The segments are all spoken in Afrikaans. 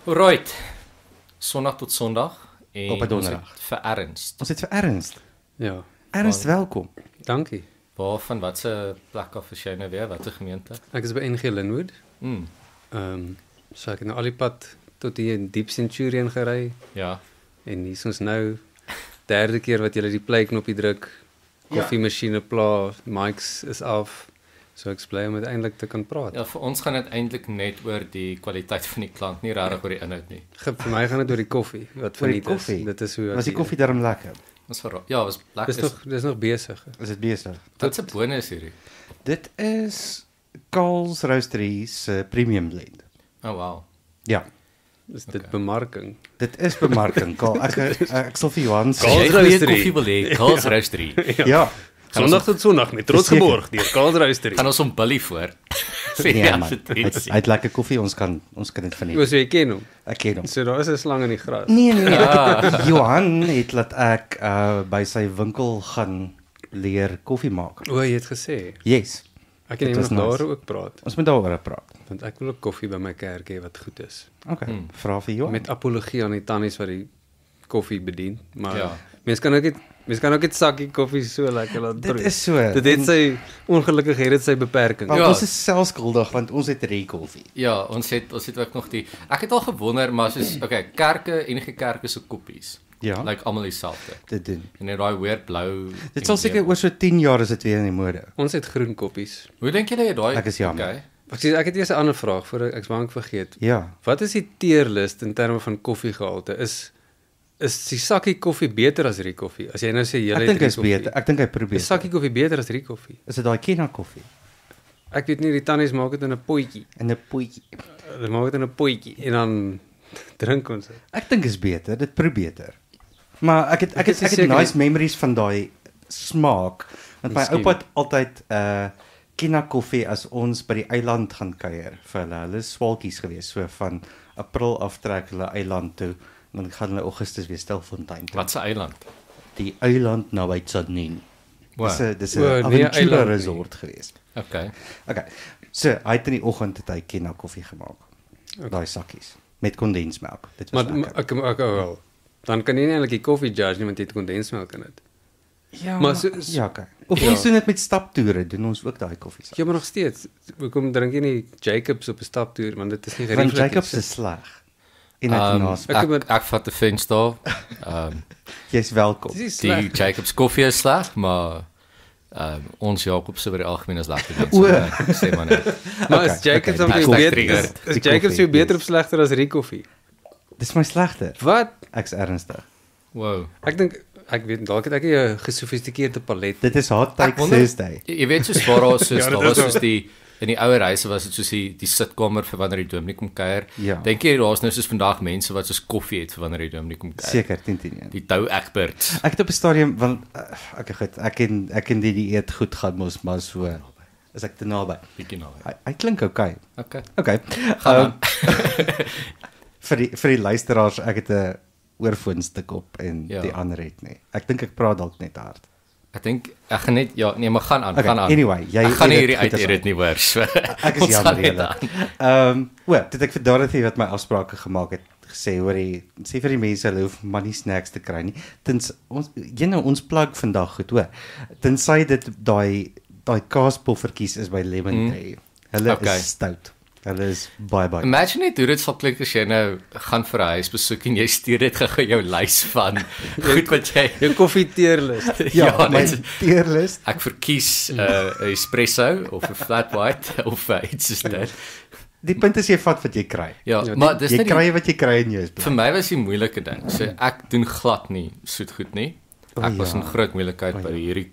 Alright, Sondag tot Sondag en Op 'n ons donderdag. het vir Ernst. Ons het vir Ernst. Ja, Ernst, welkom. dankie. Waarvan wat se plek af is jy nou weer? Wat 'n gemeente? Ek is by NG Linwood. So ek het nou al die pad tot hier in Diep Centurion gery Ja. en hier is ons nou derde keer wat jy die play knoppie druk. Koffiemasjiene pla, mics is af. So ek is bly om uiteindelik te kan praat. Ja, vir ons gaan dit eintlik net oor die kwaliteit van die klank, nie regtig oor die inhoud nie. Vir my gaan dit oor die koffie wat Oor die verniet is. koffie? Dit is hoe Was die koffie darm lekker? Ons ja, was lekker. Dis nog besig. Is dit besig? Wat 'n bonus hierdie. Dit is Carl's Roastery se premium blend. Oh wow. Ja, Is dit bemarking? dit is bemarking. Carl, ek sal vir Johan sê. As jy Carl's goeie Roastery. koffie wil hê, Carl's Roastery. Ja. Sondag tot Sondag met trots Seker. geborg deur Carl's Roastery. Gaan ons hom Billy voor. Sê Nee, ja, man. Hy het lekker koffie, ons kan dit van O, so jy ken hom. Ek ken hom. So daar is 'n slang in die gras. Nee. Johan het laat ek by sy winkel gaan leer koffie maak. O, jy het gesê. Yes. Ek kan Dit nie was nog nice. daar ook praat, Ons moet daaroor praat. want ek wil ook koffie by my kerk hê wat goed is. Okay. Vra vir Johan. Met apologie aan die tannies wat die koffie bedien, maar Ja. mens kan ook net sakkie koffie so lekker laat Dit proe. is so. Dit het sy ongelukkig het dit sy beperking. Maar Ja. ons is selfskuldig want ons het koffie. Ja, ons het ook nog die ek het al gewonder, maar soos okay, kerke, enige kerke se koppies. Ja. Lyk almal dieselfde. Dit doen. En net daai weird blou. Dit sal seker oor so 10 jaar is dit weer in die mode. Ons het groen koppies. Hoe dink julle jy daai? Ek is jammer. Okay. Ek het eers 'n ander vraag voor ek's bang vergeet. Ja. Wat is die teerlist in terme van koffiegehalte? Is die sakkie koffie beter as die koffie? As jy nou sê jy Ek het dink die is koffie. beter. Ek dink hy probeer. Is sakkie koffie beter as die koffie? Is dit daai Kena koffie Ek weet nie, die tannies maak dit in 'n potjie. in 'n potjie? Hulle maak dit in 'n potjie en dan drink ons dit. Ek dink is beter. Dit proe beter. Maar ek is het seker nice memories van daai smaak. Want my Miskien. oupa het altyd Kena koffie as ons by die eiland gaan kuier vir hulle. Hulle is swaalkies gewees, so van April af trek hulle eiland toe. Dan gaan hulle Augustus weer Stilfontein toe. Wat se eiland? Die eiland naby Tsanin. Wow. Dis 'n O, nee, aventura eiland nie. resort geweest. Okay. Okay. So, hy het in die oggend het hy Kena koffie gemaak. Daai sakkies met kondensmelk. Dit was Maar lekker. ek wel. Dan kan jy nie eintlik die koffie judge nie want jy het kondensmelk in dit. Ja, maar ja, okay. Of Ja. ons doen dit met staptoere, doen ons ook daai koffie. Ja, maar nog steeds. Hoekom drink jy nie Jacobs op 'n staptoer want dit is nie Want gerieflik. Jacobs is sleg. En ek naas. Ek vat die fence daar. Jy's welkom. Dis nie Die sleg. Jacobs koffie is sleg, maar ons Jacobs se by die algemeen is lekker. O. Sê maar net. Maar Okay, is Jacobs okay, dan die vir jou koffie beter? is- Is die Jacobs koffie, vir jou beter yes. of slegter as die koffie? Dis my slegter. Wat? Ek's ernstig. Wow. Ek weet dalk het ek 'n gesofistikeerde palet. Dit is Hot Take wonder- Thursday. Jy weet soos waar daar soos Ja, dit daar was is soos die in die ouer huise was dit soos die sitkamer vir wanneer die dominee kom kuier. Ja. Dink jy daar's nou soos vandag mense wat soos koffie het vir wanneer die dominee kom kuier? Seker 10. Die Tou Egbert. Ek het op 'n stadium want okay goed, ek ken die dieet goed gaan mos, maar so is ek te naby. Bietjie nou. Hy klink okay. Okay. Okay. Gaan vir die luisteraars, ek het 'n oorfoonstuk op en Ja. die ander het nie. Ek dink ek praat dalk net hard. Ek dink ek gaan net maar gaan aan, Okay, gaan aan. anyway, jy ek gaan nie edit hierdie goed as uit edit nie hoor. So. Ek is ons jammer gaan net julle. aan. Dit ek vir Dorothy wat my afsprake gemaak het gesê hoor jy sê vir die mense hulle hoef maar nie snacks te kry nie. Tens ons plug vandag goed hoor. Tensy dit daai kaaspoffertjies is by Lemon Tree. Hulle Okay. is stout. Hulle is baie. Imagine net hoe dit sal klink as jy nou gaan vir 'n huisbesoek en jy stuur dit gou jou lys van goed wat jy Jou koffie teerlus. Ja, my net- tierlist. ek verkies 'n espresso of 'n flat white of iets soos dit. Die punt is jy vat wat jy kry. Ja, Ja, maar dis Jy net kry wat jy kry in jou is. vir my was die moeilike ding. So ek doen glad nie soetgoed nie. Ek was in groot moeilikheid by hierdie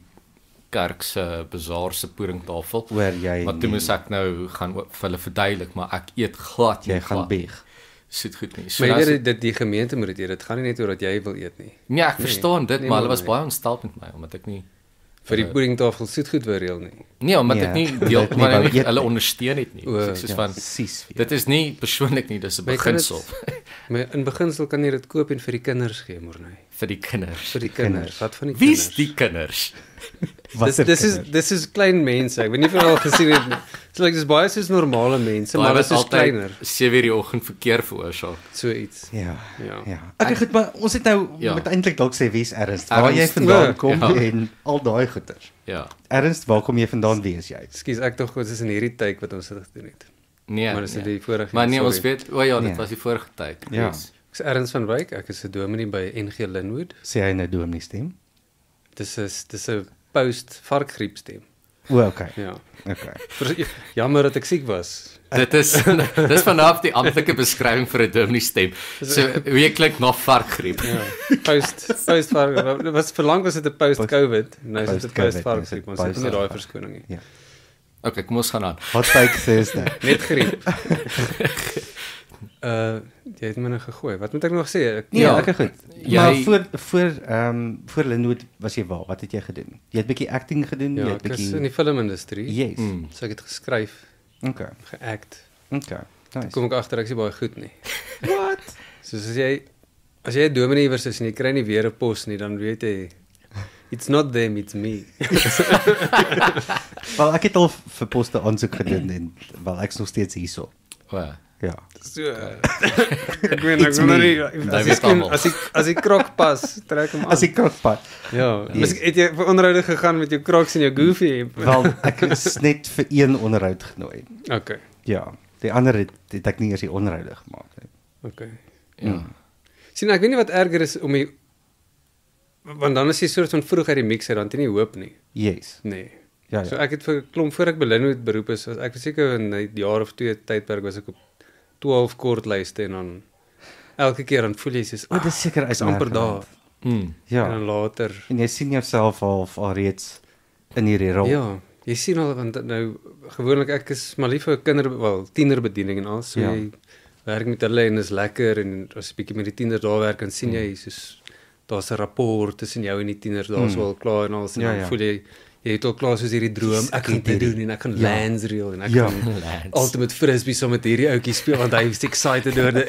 kerk se bazaar se puddingtafel. Hoor jy Maar toe moes ek nou gaan vir hulle verduidelik, maar ek eet glad jy nie gaan glad bieg. soetgoed nie. So Maar jy as- weet dit die gemeente moet dit eet. Dit gaan nie net oor dat jy wil eet nie. nee, ek verstaan dit, nee, maar hulle maar was nee. baie ontstel met my omdat ek nie Vir die puddingtafel soetgoed wil reël nie. nee, omdat Nee, ek nie hulle deel het nie maar wou nie eet hulle nie. ondersteun het nie. O, So ek sê Ja, van presies. dit is nie persoonlik nie, dis 'n Maar jy kan beginsel. Maar in beginsel kan jy dit koop en vir die kinders gee, Morney. vir die kinders. Vir die kinders. Wat van die Wie's kinders? die kinders? Dis is klein mense. Ek weet nie of jy al gesien het. Dis baie soos normale mense, maar dit is altyd kleiner. 7:00 die oggend verkeer veroorsaak. So iets. Ja. Ja. Ja. Okay, goed, maar ons het nou Ja. moet eintlik dalk sê wie's Ernst. Waar jy Ernst, vandaan kom ja. en al daai goeters. Ja. Ernst, waar kom jy vandaan? Wie is jy? Ekskuus, ek dink dit is in hierdie tyd wat ons dit gedoen het. Nee. Maar dis die vorige. Maar nee, sorry. ons weet, ja, dit Nee. was die vorige tyd. Ja. Yes. Ek is Ernst van Wyk, ek is 'n dominee by NG Linwood. Sê hy nou dominee stem? Dis 'n post varkgriep stem. O, okay. Ja. Okay. Jammer dat ek siek was. Dit is dis vanaf die amptelike beskrywing vir 'n dominee stem. So hoe jy klink na varkgriep. Ja. Post vark. Was verlang was dit 'n post COVID. Nou is dit 'n Post-COVID, post varkgriep. Ons het nie daai verskoning nie. Ja. Okay, kom ons gaan aan. Hot take Thursday. Net griep. Jy het my nou gegooi. Wat moet ek nog sê? Nee, Ja. okay, goed. Jy- Maar voor Linwood was jy waar? Wat het jy gedoen? Jy het bietjie acting gedoen, jy Ja, het ek is in bietjie die filmindustrie. Yes. So ek het geskryf, Okay. geact. Okay. Nice. Kom ek agter ek is baie goed nie. What? Soos as jy 'n dominee iewers is en jy kry nie weer 'n pos nie, dan weet jy it's not them, it's me. Wel, ek het al vir poste aansoek gedoen en wel ek's nog steeds hierso. O. Ja. So ek weet It's ek me. as die krok pas, trek hom aan. As ek krokpad. Ja, Yes. miskien het jy vir onderhoude gegaan met jou Crocs en jou Goofy hemp. Wel, ek is net vir een onderhoud genooi. Okay. Ja. Die ander het ek nie eers die onderhoude gemaak nie. Okay. Ja. Sien, ek weet nie wat erger is om die want dan is jy soort van vroeg uit die mix uit, dan het jy nie hoop nie. Yes. Nee. Ja, ja. So ek het vir klomp voor ek by Linwood beroep is, ek was seker in 'n jaar of 2 tydperk was ek op 12 kortlyste en dan elke keer dan voel jy soos Dis seker is amper daar. Mm. Ja. En dan later En jy sien jouself alreeds in hierdie rol. ja, jy sien al want nou gewoonlik ek is maar lief vir tienerbediening en al so Ja. jy werk met hulle en is lekker en as 'n bietjie met die tieners daar werk en sien jy soos daar's 'n rapport tussen jou en die tieners daar's al klaar en alles en Ja, dan ja. voel jy het al klaar soos hierdie droom ek gaan dit doen en ek gaan lands reel en ek Ja. gaan Lance. ultimate frisbee saam met hierdie ouetjie speel want hy is excited oor dit.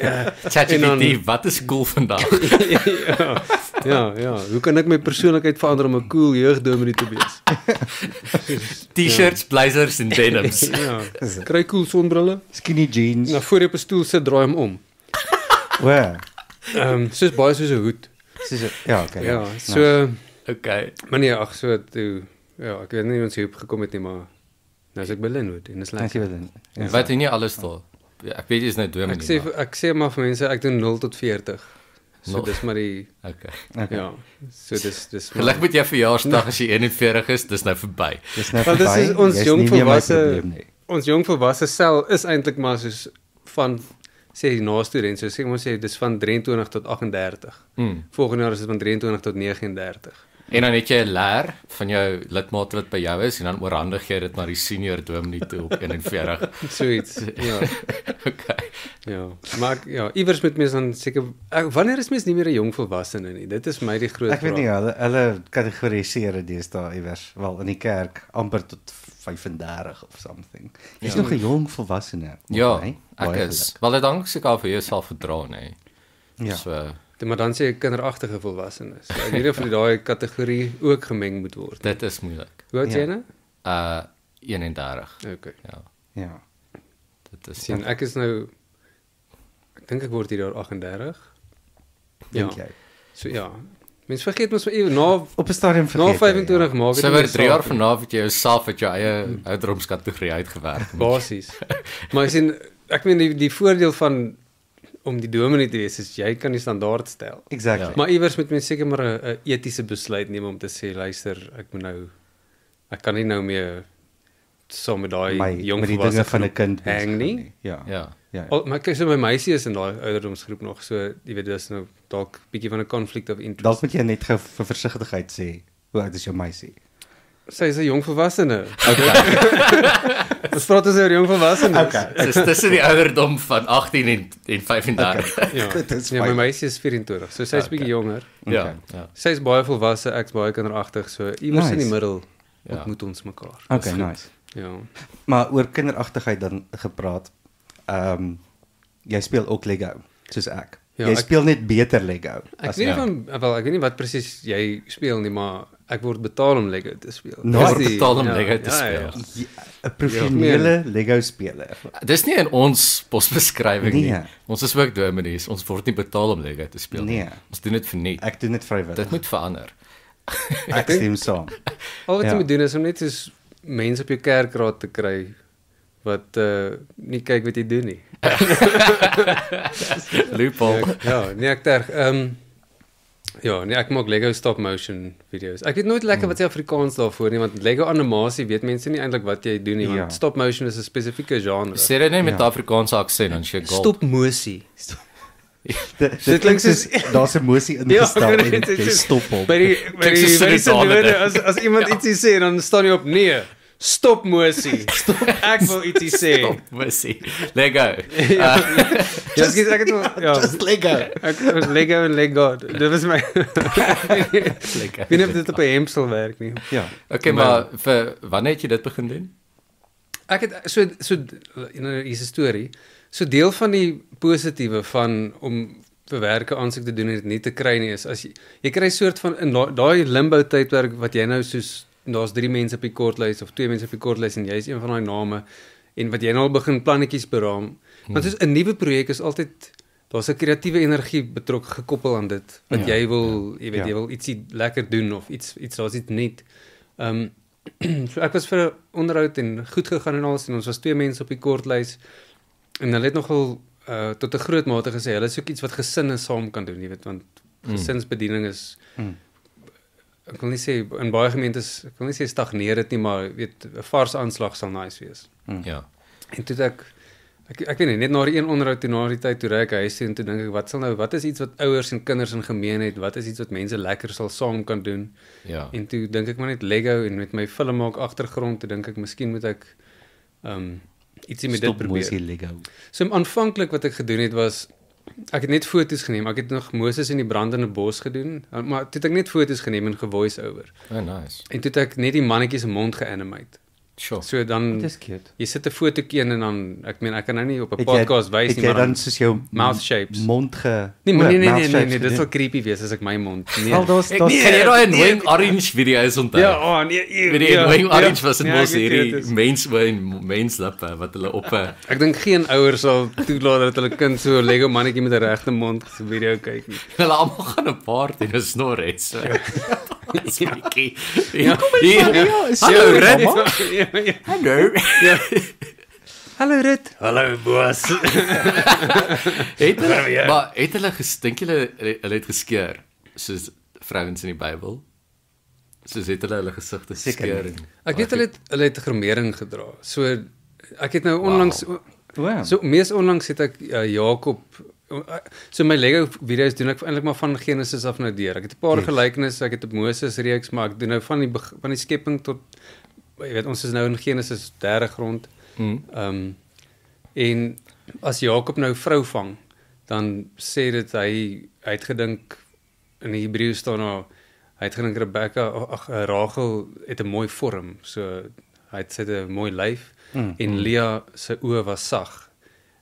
ChatGPT, wat is cool vandag? Ja. Hoe kan ek my persoonlikheid verander om 'n cool jeugdominee te wees? T-shirts, blazers en denims. Ja. Kry cool sonbrille. Skinny jeans. Nou voor jy op 'n stoel sit, draai hom om. Wow. Soos baie soos 'n hoed. Ja, okay. Ja, so Okay. maar nee, ag so toe ja, ek weet nie hoe ons hier gekom het nie, maar nou is ek by Linwood en dis Dank jy lekker. wel. Ja. Wat doen jy alles daar? Ja, ek weet jy is nou dominee. Ek sê maar vir mense ek doen 0 tot 40. So Nul. dis maar die Okay. Okay. ja. So dis Gelyk met jou verjaarsdag as jy 41 is, dis nou verby. Dis nou Want dis verby. is ons Jy's jong nie meer my volwasse probleem nie. ons jong volwasse sel is eintlik maar soos van sê die na-student, so sê ons sê dis van 23 tot 38. Mm. Volgende jaar is dit van 23 tot 39. En dan het jy 'n leer van jou lidmate wat by jou is en dan oorhandig jy dit na die senior dominee toe op 41. So iets. Ja. Okay. Ja. Maar ja, iewers met mense dan seker wanneer is mens nie meer 'n jong volwassene nie? Dit is my die groot Ek weet nie, hulle kategoriseer dit deesdae iewers, wel in die kerk amper tot 35 of something. Jy's nog 'n jong volwassene. Ja, nee? ek Baie is. Wel dit hang seker af vir jouself verdra, nê. Ja. So Maar dan sê ek kinderagtige volwassenes. So, ek weet nie of die daai kategorie ook gemeng moet word. dit is moeilik. Hoe oud Ja. jy nou? 31. Okay. Ja, Ja. dit is Sien, ek is nou ek dink ek word hierdie jaar 38. Dink Ja. jy? So ja. Mens vergeet mos vir na Op 'n stadium vergeet. na 25 maak So oor 3 jaar vanaf het jy jouself uit jou eie ouderdomskategorie uitgewerk. basies. Maar ek sien ek meen die voordeel van om die dominee te wees is jy kan die standaard stel. Exactly. Ja. Maar iewers moet mens seker maar 'n etiese besluit neem om te sê luister, ek kan nie nou meer saam met daai jong met die dinge volwasse van 'n groep kind hang besig nie. gaan Ja. Ja. Ja. Maar kyk so my meisie is in daai ouderdomsgroep nog, so jy weet dis nou dalk bietjie van 'n conflict of interest. Dalk moet jy net gou vir versigtigheid sê, hoe oud is jou meisie? Sy is 'n jong volwassene. Ons praat oor jong volwassenes. Dis tussen die ouderdom van 18 en 35. Ja. Dit is Ja, my fyn. meisie is 24, so sy is bietjie jonger. Ja. Okay. Ja. Sy is baie volwasse, ek's baie kinderagtig, so iewers in die Nice. middel Ja. ontmoet ons mekaar. Okay, nice. Ja. Maar oor kinderagtigheid dan gepraat. Jy speel ook Lego soos ek. Ja, jy speel net beter Lego. Ek as weet nie ek. ek weet nie wat presies jy speel nie, maar ek word betaal om Lego te speel. Nou, Jy Dis word die- betaal om ja, Lego te ja, speel. ja. 'n professionele Lego speler. Dis nie in ons posbeskrywing nie. Nee. Ons is ook dominees. Ons word nie betaal om Lego te speel nie. Nee. Ons doen dit vir niks. Ek doen dit vrywillig. Dit moet verander. Ek stem saam. Al wat jy Ja. moet doen is om net soos mense op jou kerkraad te kry wat nie kyk wat jy doen nie. Loophole. Ja, nee ek terg. Ja, nee ek maak Lego stop motion video's. Ek weet nooit lekker wat se Afrikaans daarvoor nie, want Lego animasie weet mense nie eintlik wat jy doen nie, want Ja. stop motion is 'n spesifieke genre. Sê dit net met Ja. Afrikaanse aksent dan jy goal. Stop mosie. Dit klink soos daar's 'n emosie ingestel Ja, en dit is- jy stop hom. By die Klink soos by die Suriname sinode, dit. as iemand ietsie sê dan staan jy op nee. Stop mosie. Ek wil ietsie sê. Stop, Messi. Lego. Ja, ek het wel ja. Just Lego. Ek Lego en Lego. Dit was my. Lego. Ek weet nie of dit op 'n hemp sal werk nie. Ja. Okay, maar vir wanneer het jy dit begin doen? Ek het hier's 'n storie. So deel van die positiewe van om verwerke aansoek te doen en dit nie te kry nie is as jy kry 'n soort van in daai limbo tydperk wat jy nou soos daar's 3 mense op die kortlys of 2 mense op die kortlys en jy is een van daai name en wat jy nou al begin plannetjies beraam. Want soos 'n nuwe projek is altyd daar's 'n kreatiewe energie betrokke gekoppel aan dit wat Ja, jy wil, jy weet ja. jy wil ietsie lekker doen of iets daar's iets nuut. So ek was vir 'n onderhoud en goed gegaan en alles en ons was 2 mense op die kortlys en hulle het nogal tot 'n groot mate gesê hulle soek iets wat gesinne saam kan doen, jy weet, want gesinsbediening is ek wil nie sê in baie gemeentes, ek wil nie sê stagneer dit nie, maar weet 'n vars aanslag sal nice wees. Ja. En toe het ek weet nie, net na die een onderhoud toe na die tyd toe ry ek huis toe en toe dink ek wat is iets wat ouers en kinders in gemeen het, wat is iets wat mense lekker sal saam kan doen? Ja. En toe dink ek maar net Lego en met my film maak agtergrond, toe dink ek miskien moet ek ietsie met dit probeer. Mosie Lego. So aanvanklik wat ek gedoen het was ek het net foto's geneem. Ek het nog Moses in die brandende bos gedoen, maar toe het ek net foto's geneem en gevoice over. Oh, nice. En toe het ek net die mannetjie se mond geanimate. Sure. So dan Dit is cute. jy sit 'n fotootjie in en dan ek meen ek kan nou nie op 'n Het podcast wys het nie, jy maar dan soos jou mouth shapes. mond ge Nee, maar nee, mouth shapes dit gedoen? sal creepy wees as ek my mond. Nee. Wel daar's Kan jy daai annoying orange video's onthou? Ja, oh nee, Met die annoying orange was dit Ja, mos ek weet hierdie dit is. mense in menslippe wat hulle op 'n Ek dink geen ouers sal toelaat dat hulle kind so 'n Lego mannetjie met 'n regte mond se video kyk nie. hulle almal gaan 'n party en snor het. So. Dis freaky. Ja. Hallo Red. Ja, ja. Hallo. Hallo Rit. Hallo Boas. Het hulle maar het hulle dink julle hulle het geskeur soos vrouens in die Bybel? Soos het hulle gesigte Seker geskeur nie. en Ek weet hulle het gromering gedra. So ek het nou onlangs Wow. so mees onlangs het ek Jakob so my Lego video's doen ek eintlik maar van Genesis af nou deur. Ek het 'n paar gelykenisse, ek het op Moses reeks, maar ek doen nou van die skepping tot jy weet ons is nou in Genesis 30 rond. En as Jakob nou vrou vang, dan sê dit hy het gedink in die Hebreë staan daar hy het gedink Rachel het 'n mooi vorm. So hy het 'n mooi lyf en Lea se oë was sag.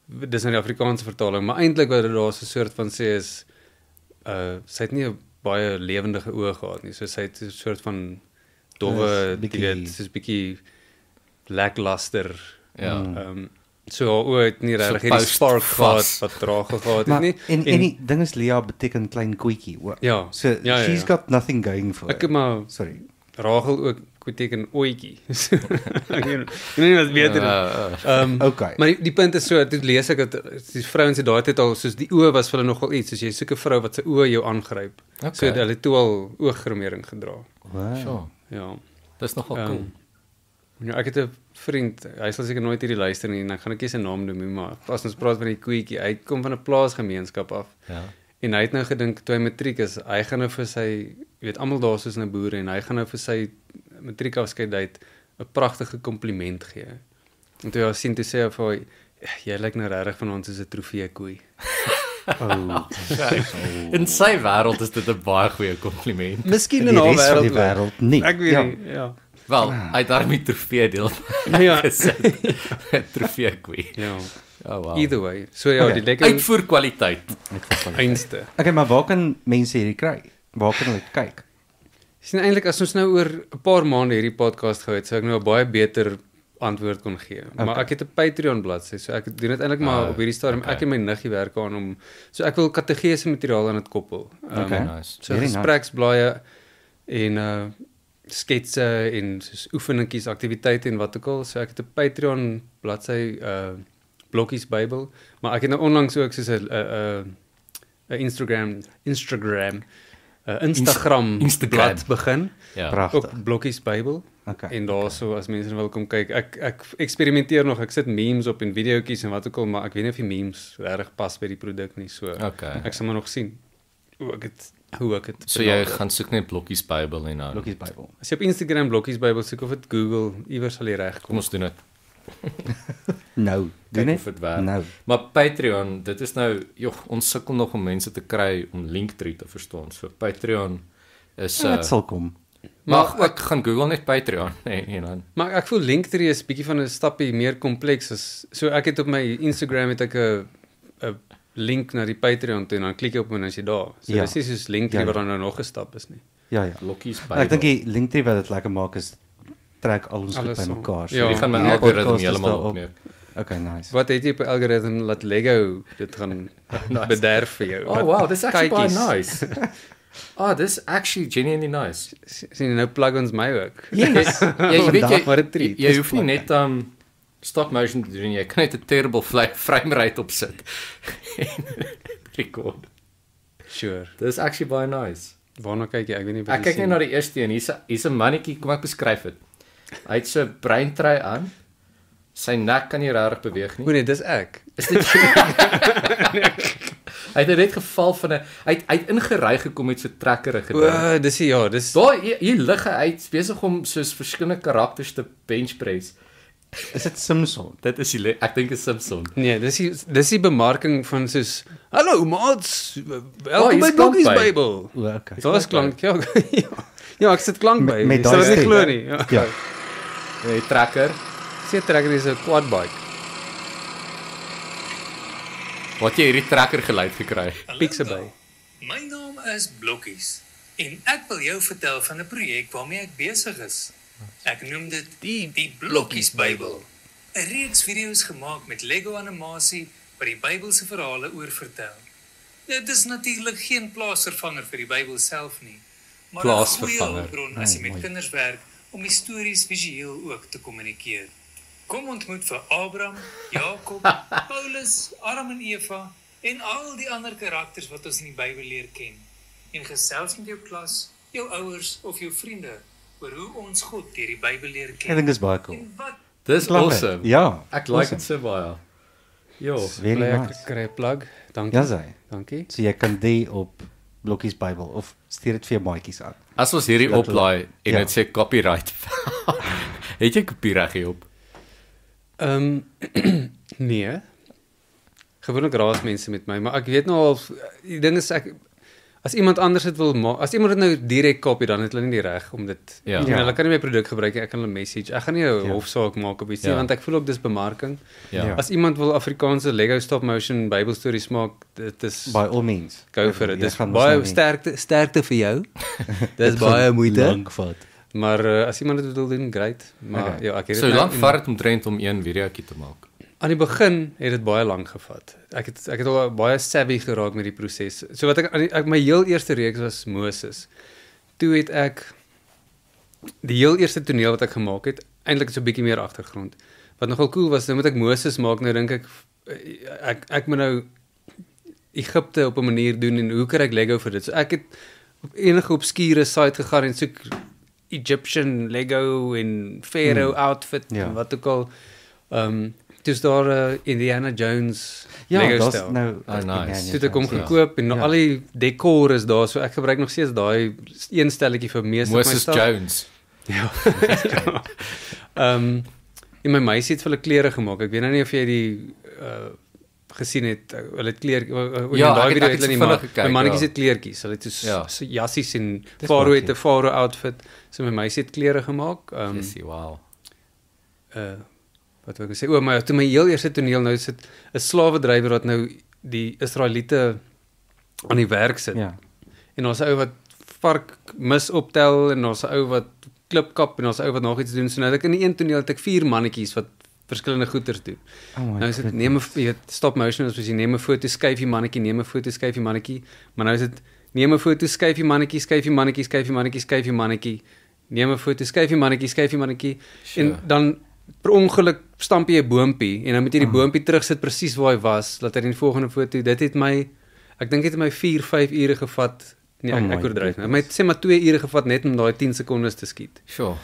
Dis nou die Afrikaanse vertaling, maar eintlik wat dit daar so 'n soort van sê is sy het nie 'n baie lewendige oë gehad nie. So sy het 'n soort van dowwe, jy weet, sy's bietjie lackluster. ja. So haar oë het nie regtig hierdie Supposed spark gehad vas. wat Rachel gehad het Maar nie. en die ding is Lea beteken klein koetjie. Ja. So Ja, ja, she's ja. got nothing going for Ek her. maar Sorry. Rachel ook beteken ooitjie. Ek weet nie wat beter is. Okay. Maar die punt is so, toe lees ek dat die vrouens het daai tyd al soos die oë was vir hulle nogal iets, soos jy soek 'n vrou wat se oë jou aangryp. Okay. So hulle het toe al ooggromering gedra. Wow. Sure. Ja. Dis nogal cool. Ja, ek het 'n vriend, hy sal seker nooit hierdie luister nie en ek gaan net nie sy naam noem nie, maar as ons praat van die koetjie, hy kom van 'n plaasgemeenskap af. Ja. En hy het nou gedink toe hy matriek is, hy gaan nou vir sy, jy weet almal daar soos 'n boere en hy gaan nou vir sy matriekafskeid 'n pragtige kompliment gee. En toe hy haar sien toe sê hy vir haar, jy lyk nou regtig van ons soos 'n trofeekoei. In sy wêreld is dit 'n baie goeie kompliment. Miskien In die res van die wêreld nie. Ek weet Ja. nie, ja. Wel, hy het daarmee trofee deel. Ja. Trofee kwee. Ja. Oh wow. Either way. So ja, die Lego Uitvoerkwaliteit. einste. Okay, maar waar kan mense hierdie kry? Waar kan hulle kyk? Sien eintlik as ons nou oor 'n paar maande hierdie podcast gehou het, sou ek nou 'n baie beter antwoord kon gee. Okay. Maar ek het 'n Patreon bladsy, so ek doen dit eintlik maar op hierdie stadium. Okay. Ek en my niggie werk aan om so ek wil kategoriese materiaal aan dit koppel. Okay. Nice. So Very nice. gespreksblaaie en sketse en soos oefeningkies, aktiwiteite en wat ook al. So ek het 'n Patreon bladsy Blokkies Bybel, maar ek het nou onlangs ook soos 'n Instagram Instagram blad begin Ja. Pragtig. op Blokkies Bybel. Okay. En daarso as mense wil kom kyk, ek eksperimenteer nog, ek sit memes op en videoetjies en wat ook al, maar ek weet nie of die memes regtig pas by die produk nie, so Okay. ek sal maar nog sien hoe ek dit So jy gaan soek net Blokkies Bybel en dan. Blokkies Bybel. As jy op Instagram Blokkies Bybel soek of dit Google, iewers sal jy Kom regkom. ons doen dit. Nou, doen Kyk dit. of dit werk. Nou. Maar Patreon, dit is nou, ons sukkel nog om mense te kry om Linktree te verstaan. So Patreon is Dit sal kom. maar ek gaan Google net Patreon en dan. Maar ek voel Linktree is bietjie van 'n stappie meer kompleks as so ek het op my Instagram het ek 'n link na die Patreon toe en dan klik jy op hom en as jy daar. So Ja. dis nie soos Linktree Ja, ja. wat dan nou nog 'n stap is nie. Ja, ja. Blokkies Maar ek Bybel. dink die Linktree wat dit lekker maak is trek al ons goed Alles saam. bymekaar. Ja. Jy gaan my hierdie algoritme podcast is heeltemal daarop. opneem. Okay, nice. Wat het jy op die algoritme laat Lego dit gaan bederf vir jou? Oh wow, this is actually quite Kykies. nice. Oh, this is actually genuinely nice. Sien jy nou plug ons my ook. Yes. Ja, jy weet jy, Maar 'n treat. jy hoef nie net stop motion te doen, jy kan net 'n terrible frame rate opsit. Record. Sure. This is actually baie nice. Waarna kyk jy? Ek weet nie Ek kyk net na die eerste een. Hier's 'n mannetjie, kom ek beskryf dit. Hy het so 'n breintrui aan. Sy nek kan nie regtig beweeg nie. O nee, dis ek. Is dit Hy het net geval van 'n hy het ingery gekom met so trekkere O, gedink. dis ja, dis Daar hier lig hy uit besig om soos verskillende karakters te bench press. Is dit Simpson? Dit is ek dink is Simpson. nee, dis die bemarking van soos hallo maats, welkom hier's by Blokkies klank by. Bybel. O, okay. Daar is klank. Ja, ja. Ja, ek sit klank by. Met Jy sal dit daai nie stem. glo nie. Ja. Ja. Die trekker. Sien trekker is 'n quad bike. Wat jy hierdie trekker geluid gekry. Pixabay. My naam is Blokkies en ek wil jou vertel van 'n projek waarmee ek besig is. Ek noem dit die Blokkies Bybel. 'n Reeks video's gemaak met Lego animasie wat die Bybelse verhale oorvertel. Dit is natuurlik geen plaasvervanger vir die Bybel self nie, maar 'n goeie Plaasvervanger. hulpbron as jy met mooi. kinders werk om die stories visueel ook te kommunikeer. Kom ontmoet vir Abraham, Jakob, Paulus, Adam en Eva en al die ander karakters wat ons in die Bybel leer ken. En gesels met jou klas, jou ouers of jou vriende oor hoe ons God deur die Bybel leer Ek ken. dink dit is baie cool. En wat Dis Love it. awesome. Ja. Ek like dit so baie. Jo. Very Bly ek nice. kry 'n plug. Dankie. Ja, sy. Dankie. So jy kan dit op Blokkies Bybel of stuur dit vir jou maatjies aan. As ons hierdie Laat oplaai en ja. dit sê copyright. Het jy kopiereg hierop? Nee. Gewoonlik raas mense met my, maar ek weet nou al die ding is ek as iemand anders dit wil maak, as iemand dit nou direk kopie dan het hulle nie die reg om dit. Ja. Ja. Hulle kan nie my produk gebruik nie, ek kan hulle message. Ek gaan nie 'n Ja. hofsaak maak op iets nie, Ja. want ek voel ook dis bemarking. Ja. Ja. As iemand wil Afrikaanse Lego stop motion Bybelstories maak, dit is By all means. go for it. Jy Dis gaan mos baie nou nie- sterkte vir jou. Dis Dit gaan baie moeite. lank vat. Maar as iemand dit wil doen, great. Maar Okay. ja, ek het So dit lank in- vat dit omtrent om een videoetjie te maak. Aan die begin het dit baie lank gevat. Ek het al baie savvy geraak met die proses. So wat ek my heel eerste reeks was Moses. Toe het ek die heel eerste toneel wat ek gemaak het, eintlik so 'n bietjie meer agtergrond. Wat nogal cool was, nou moet ek Moses maak, nou dink ek moet nou Egipte op 'n manier doen en hoe kry ek Lego vir dit? So ek het op enige obskure site gegaan en soek Egyptian Lego en Pharaoh outfit Ja. en wat ook al. Dis daar Indiana Jones Ja, Lego daar's stel. nou nice. Toe het ek hom ja. gekoop en Ja. al die dekor is daar, so ek gebruik nog steeds daai een stelletjie vir meeste van my Moses stuff. Jones. Ja. En my meisie het vir hulle klere gemaak. Ek weet nou nie of jy die gesien het, hulle het kleer Ja, daai ek video het het hulle nie toevallig maar gekyk, my mannetjies ja. het kleertjies, hulle het so jassies en Dis Faro baie het 'n Faro outfit, so my meisie het klere gemaak. Jessie, wow. Wat wou ek sê? Maar toe my heel eerste toneel nou sit 'n slawedrywer wat nou die Israeliete aan die werk sit. Ja. En ons ou wat vark mis optel en ons ou wat klipkap en ons ou wat nog iets doen. So nou ek in die een toneel het ek 4 mannetjies wat verskillende goeders doen. Oh my Nou is dit goodness. neem 'n jy weet, stop motion as jy neem 'n foto, skuif die mannetjie, neem 'n foto, skuif die mannetjie. Maar nou is dit neem 'n foto, skuif die mannetjie, skuif die mannetjie, skuif die mannetjie, skuif die mannetjie. Neem 'n foto, skuif die mannetjie, skuif die mannetjie. Sure. En dan per ongeluk stamp jy 'n boontjie en dan moet jy die boontjie terugsit presies waar hy was, laat hy in die volgende foto. Dit het my ek dink dit het my 4-5 ure gevat. Nee, Oh my ek oordryf nou. goodness. My sê maar 2 ure gevat net om daai 10 sekondes te skiet. Sure.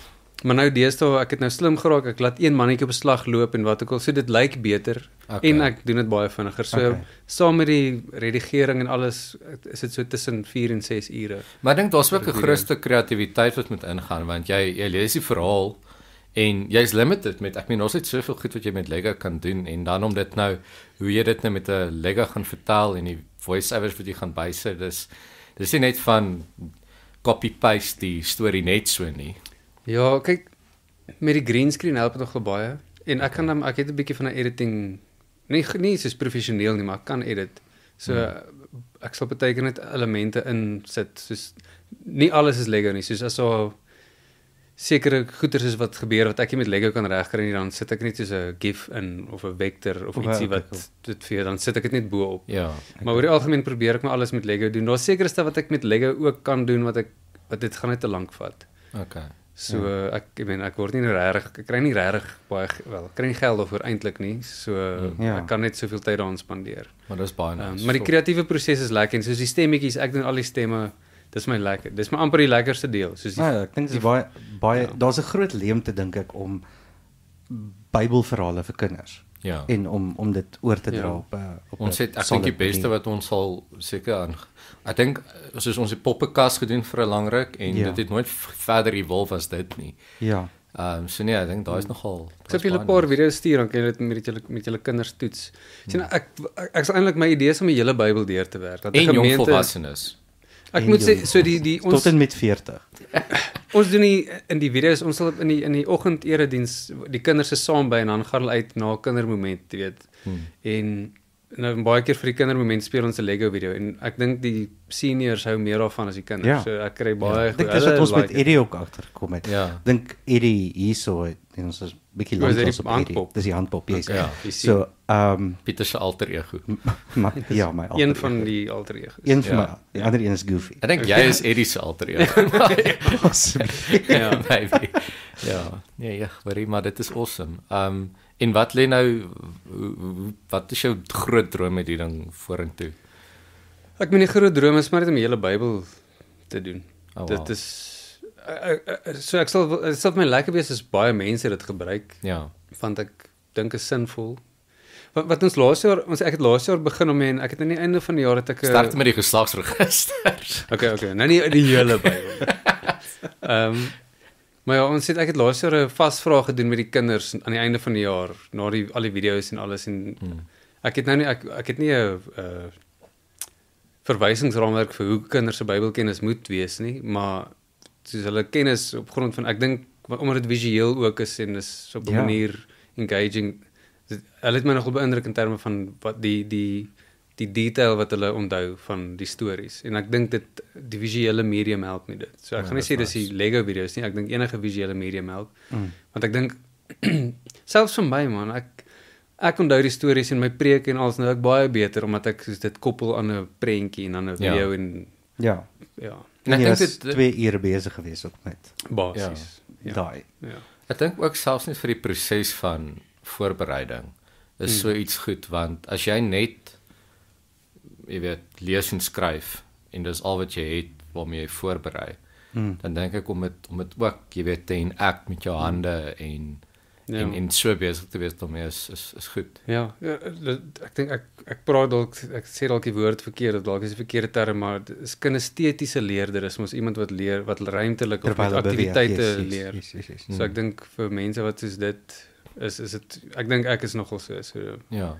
Maar nou deesdae, ek het nou slim geraak. Ek laat een mannetjie op 'n slag loop en wat ook al, so dit lyk beter Okay. en ek doen dit baie vinniger. So Okay. saam met die redigering en alles is dit so tussen 4 en 6 ure. Maar ek dink daar's ook 'n video. grootste kreatiwiteit wat moet ingaan want jy lees die verhaal en jy's limited met ek meen ons het soveel goed wat jy met Lego kan doen en dan om dit nou hoe jy dit nou met 'n Lego gaan vertel en die voice-overs wat jy gaan bysit dis nie net van copy paste die storie net so nie. Ja, kyk, met die green screen help dit nogal baie. En ek het 'n bietjie van 'n editing nie soos professioneel nie, maar ek kan edit. So ek sal baie keer net elemente insit, soos nie alles is Lego nie, soos as daar sekere goeders is wat gebeur wat ek nie met Lego kan regkry nie, dan sit ek net soos 'n GIF in of 'n vector of ietsie wat dit vir jou dan sit ek dit net bo op. Ja. Maar oor die algemeen probeer ek maar alles met Lego doen. Daar's sekere stuff wat ek met Lego ook kan doen wat dit gaan net te lank vat. Ja. Okay. So ek word nie regtig, ek kry nie regtig baie ek kry nie geld daarvoor eintlik nie. So Ja. ek kan net soveel tyd daaraan spandeer. Maar dis baie nice. Maar die kreatiewe proses is lekker en soos die stemmetjies, ek doen al die stemme. Dis my lekker. Dis my amper die lekkerste deel, soos die Ja, ek dink dit is baie daar's 'n groot leemte dink ek om Bybelverhale vir kinders Ja. en om dit oor te dra Ja. op Ons het ek solid dink die beste manier. wat ons sal seker aan ek dink soos ons die poppekas gedoen vir 'n lang ruk en Ja. dit het nooit verder evolve as dit nie. Ja. So nee, ek dink daai is nogal. Ek sal vir julle 'n paar video's stuur, dan kan jy dit met julle kinders toets. Sien ek sal eintlik my idee is om die hele Bybel deur te werk. Dat 'n en jong gemeente volwassenes. Ek En moet sê jong so die tot en met 40. ons doen in die video's ons sal in die oggend erediens die kinders is saam by en dan gaan hulle uit na 'n kindermoment, jy weet. En nou baie keer vir die kindermoment speel ons 'n Lego video en ek dink die seniors hou meer daarvan as die kinders. Ja. So ek kry baie Ek dink dis wat ons met Eddie ook agtergekom het. Ja. Dink Eddie hierso en ons is bietjie Oh, is lank dit die op Eddie. handpop? Dis die handpop, yes. Okay, ja. So, Pieter se alter ego. maar ja, my een alter van ego. die alter egos. Een van Ja. my, die ander een is Goofy. Ek dink jy is Eddie se alter ego. Asseblief. Ja, maybe. Ja, nee, ja, maar dit is awesome. En wat lê nou wat is jou groot droom met die ding vorentoe? Ek meen die groot droom is maar net om die hele Bybel te doen. Oh, wow. Dit is so ek sal my lekker wees as baie mense dit gebruik. Ja. Want ek dink is sinvol. Wat ons ek het laas jaar begin om en ek het aan die einde van die jaar het ek Start met die geslagsregisters. Okay, nou nie die hele Bybel. Maar ja, ek het laas jaar 'n vasvraag gedoen met die kinders aan die einde van die jaar, na al die video's en alles en ek het nou nie ek het nie 'n verwysingsraamwerk vir hoe kinders se Bybelkennis moet wees nie, maar soos hulle kennis op grond van ek dink omdat dit visueel ook is en is op 'n Ja. manier engaging. Hulle het my nogal beïndruk in terme van wat die detail wat hulle onthou van die stories. En ek dink die visuele medium help met dit. So ek gaan nie sê dis die Lego video's nie, ek dink enige visuele medium help. Want ek dink selfs vir my man, ek onthou die stories in my preek en alles nou ek baie beter omdat ek soos dit koppel aan 'n prentjie en aan 'n video en Ja. ja, En ek Jy dink was dit 2 ure besig gewees ook met basies. Ja. daai. Ja. Ek dink ook selfs net vir die proses van voorbereiding is so iets goed want as jy net jy weet lees en skryf en dis al wat jy het waarmee jy voorberei dan dink ek om dit ook jy weet te enact met jou hande en en so besig te wees daarmee is goed. Ja, ek dink ek praat dalk ek sê dalk die woord verkeerd, dalk is 'n verkeerde term, maar dit is kinestetiese leerder is mos iemand wat leer wat ruimtelik of met aktiwiteite leer. Yes. So ek dink vir mense wat soos dit is dit ek dink ek is nogal so Ja.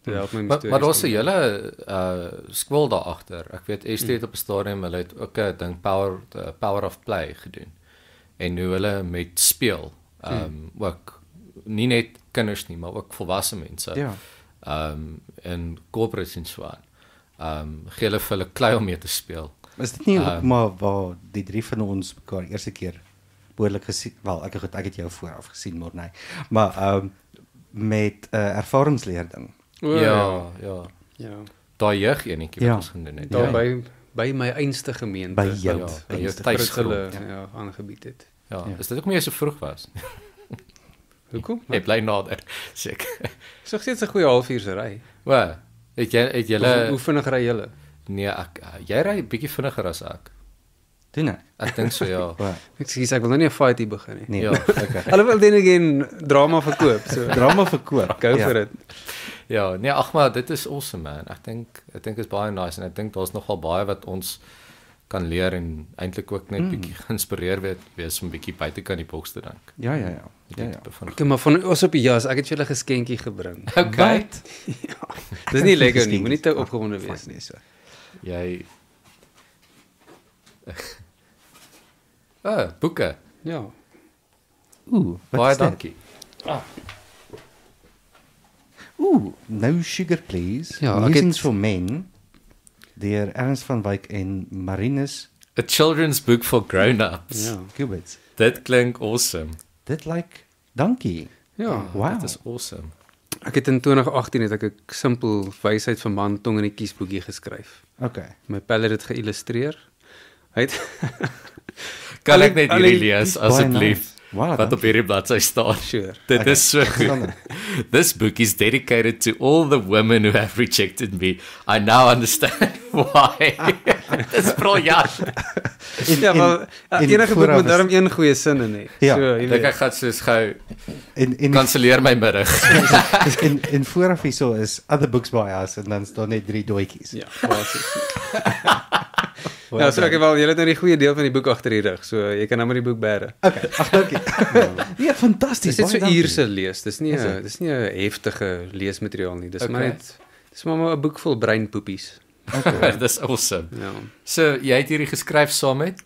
Dit help my met Maar stories. daar's 'n hele skool daar agter. Ek weet ST het op 'n stadium hulle het ook 'n ding Power of Play gedoen. En hoe hulle met speel ook nie net kinders nie, maar ook volwasse mense. Ja. En corporates en so aan. Gee hulle vir hulle klei om mee te speel. Is dit nie ook maar waar die drie van ons mekaar eerste keer behoorlik gesien, wel ek het jou vooraf gesien maar nee. Maar met ervaringsleerding. Ja. Ja. Daai jeug enetjie Ja. wat ons gedoen het. Daar by my einste gemeente By jou. by jou wat hulle tuisgrond. aangebied het. Ja. Is dit ook meer so vroeg was? Hoekom? Jy bly nader, seker. Dis nog steeds 'n goeie halfuur se ry. Wat? Het julle Hoe vinnig ry julle? nee, jy ry bietjie vinniger as ek. Doen ek? Ek dink so ja. Ekskuus, ek wil nou nie 'n fight hier begin nie. Nee. Ja. Okay. Hulle wil dan again drama verkoop, so Drama verkoop. go for it. Ja, nee, ag maar dit is awesome man. Ek dink is baie nice en ek dink daar's nogal baie wat ons kan leer en eintlik ook net bietjie geïnspireer wees om bietjie buite kan die boks te dink. Ja. Okay, maar van ons op die jas, ek het vir julle 'n geskenkie gebring. Okay. Dis nie Lego nie, moenie te opgewonde wees nie. nie so. Jy boeke. Ja. Wat Baie is dit? dankie. No Sugar Please. Ja, ek Musings het- for Men. Deur Ernst van Wyk en Marinus A children's book for grown-ups. Ja. Kubits. Dit klink awesome. Dit lyk dankie. Ja. Wow. Dit is awesome. Ek het in 2018 het ek 'n simpel wysheid vir man tong in die kiesboekie geskryf. Okay. My pel het dit geïllustreer. Hy het Kan ek net Allee, hierdie lees asseblief? nice. Wow, Wat op hierdie bladsy staan. Sure. Dit is so goed. This book is dedicated to all the women who have rejected me. I now understand why. Dis briljant. Ja, wel enige boek moet daarom een goeie sin in hê. Ja, So, jy Ek weet. gaan soos gou En kanselleer my middag. en vooraf hierso is other books by us en dan staan net 3 doetjies. Ja, basies. Ja, so ek wel, jy het nou die goeie deel van die boek agter die rug. So jy kan nou maar die boek bære. Okay, ag dankie. Ja, fantasties. Dis net so baie dankie. uurse lees. Dis nie Is 'n dit? dis nie 'n heftige leesmateriaal nie. Dis Okay. maar net dis maar 'n boek vol breinpoepies. Dis awesome. Ja. So jy het hierdie geskryf saam met?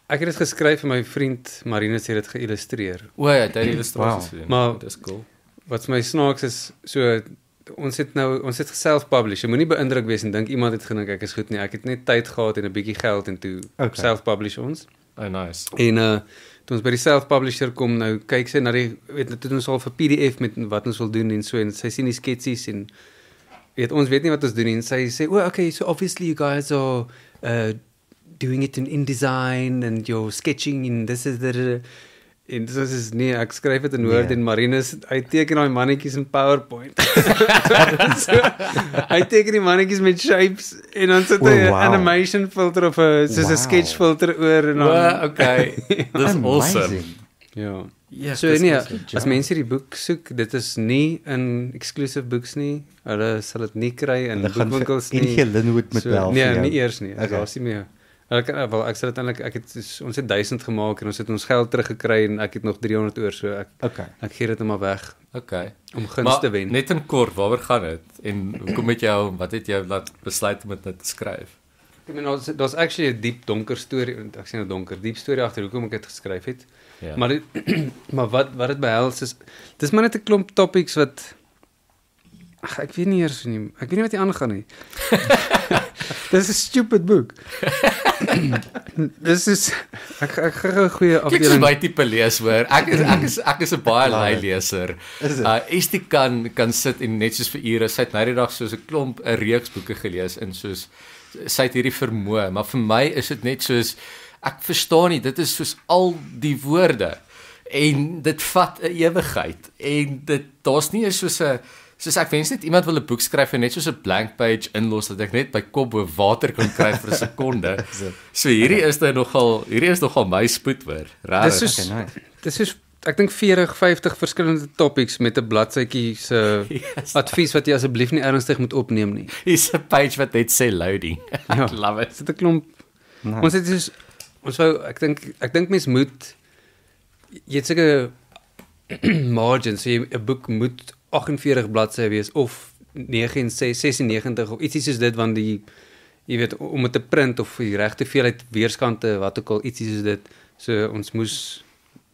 Ek het dit geskryf en my vriend Marinus het dit geïllustreer. O, ja, jy het die illustrasies gedoen. Maar- Dis cool. Wat vir my snaaks is, so ons het self-publish. Jy moenie beïndruk wees en dink iemand het gedink ek is goed nie. Ek het net tyd gehad en 'n bietjie geld en toe Okay. self-publish ons. Oh nice. En toe ons by die self-publisher kom, nou kyk sy na die weet toe ons al vir PDF met wat ons wil doen en so en sy sien die sketsies en weet ons weet nie wat ons doen nie en sy sê, "Oh, okay, so obviously you guys are doing it in InDesign and you're sketching in this is the en dis is nee, ek skryf dit in Word Nee. en Marinus hy teken daai mannetjies in PowerPoint. So, hy teken die mannetjies met shapes en dan sit hy 'n wow. animation filter of 'n soos 'n Wow. sketch filter oor en O, dan okay. Dis awesome. Amazing. ja. Yes, So dis nee, awesome. as mense die boek soek, dit is nie in exclusive books nie. Hulle sal dit nie kry in Hulle gaan boekwinkels vir nie. NG Linwood met bel nee, vir jou. nie eers nie. Okay. Daar's nie meer. Hulle kan wel ek sê dit eintlik ons het 1000 gemaak en ons het ons geld teruggekry en ek het nog 300 oor so Okay. ek gee dit net maar weg Okay. om guns te wen. Net in kort, waaroor gaan dit? En hoekom het jy wat het jou laat besluit om dit te skryf? Ek meen daar's actually 'n diep donker storie, ek sê nou donker, diep storie agter hoekom ek dit geskryf het. Ja. Maar dit, maar wat dit behels is dis maar net 'n klomp topics wat ag ek weet nie eers nie. Ek weet nie wat hier aangaan nie. Dis 'n stupid boek. Dis is ek gaan 'n goeie Klink so afdeling. my tipe lees hoor. Ek is 'n baie lui leser. Is dit? Estie kan sit en net soos vir ure, sy het nou die dag soos 'n reeks boeke gelees en soos sy het hierdie vermoë, maar vir my is dit net soos ek verstaan nie, dit is soos al die woorde en dit vat 'n ewigheid en daar's nie soos ek wens net iemand wil 'n boek skryf en net soos 'n blank page inlos dat ek net by kop bo water kan kry vir 'n sekonde. So hierdie is nogal my spoed hoor. Dis Regtig. soos Okay, nice. dis is ek dink 40, 50 verskillende topics met 'n bladsytjie se Yes. advies wat jy asseblief nie ernstig moet opneem nie. Hier's 'n page wat net sê loading. Ja. Ek love it. Dit 'n klomp. Nice. Ons het dus ons wou ek dink mens moet jy het seker margins, so 'n boek moet 48 bladsye wees of 96 of ietsie soos dit, want jy weet, om dit te print of die regte veelheid weerskante, wat ook al, ietsie soos dit, so ons moes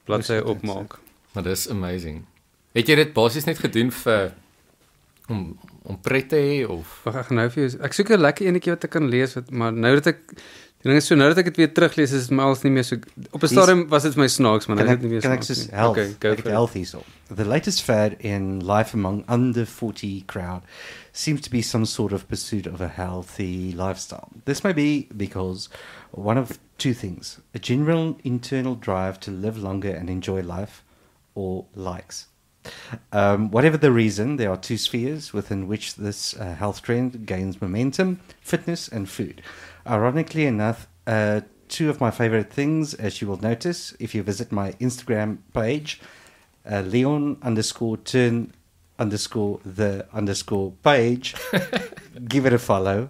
bladsye opmaak. Maar dis amazing. Het jy dit basies net gedoen vir om pret te hê of Wag, ek gaan nou vir jou, ek soek 'n lekker enetjie wat ek kan lees, maar nou dat ek die ding is so, nou dat ek dit weer teruglees, is my alles nie meer so, op 'n stadium was dit vir my snaaks, maar nou is dit nie meer Can I snaaks just nie. health? Okay, go Like for it. healthy so. The latest fad in life among under 40 crowd seems to be some sort of pursuit of a healthy lifestyle. This may be because one of two things: a general internal drive to live longer and enjoy life, or likes. Whatever the reason, there are two spheres within which this health trend gains momentum: fitness and food. Ironically enough, two of my favorite things, as you will notice if you visit my Instagram page, Leon_turn_the_page. Give it a follow.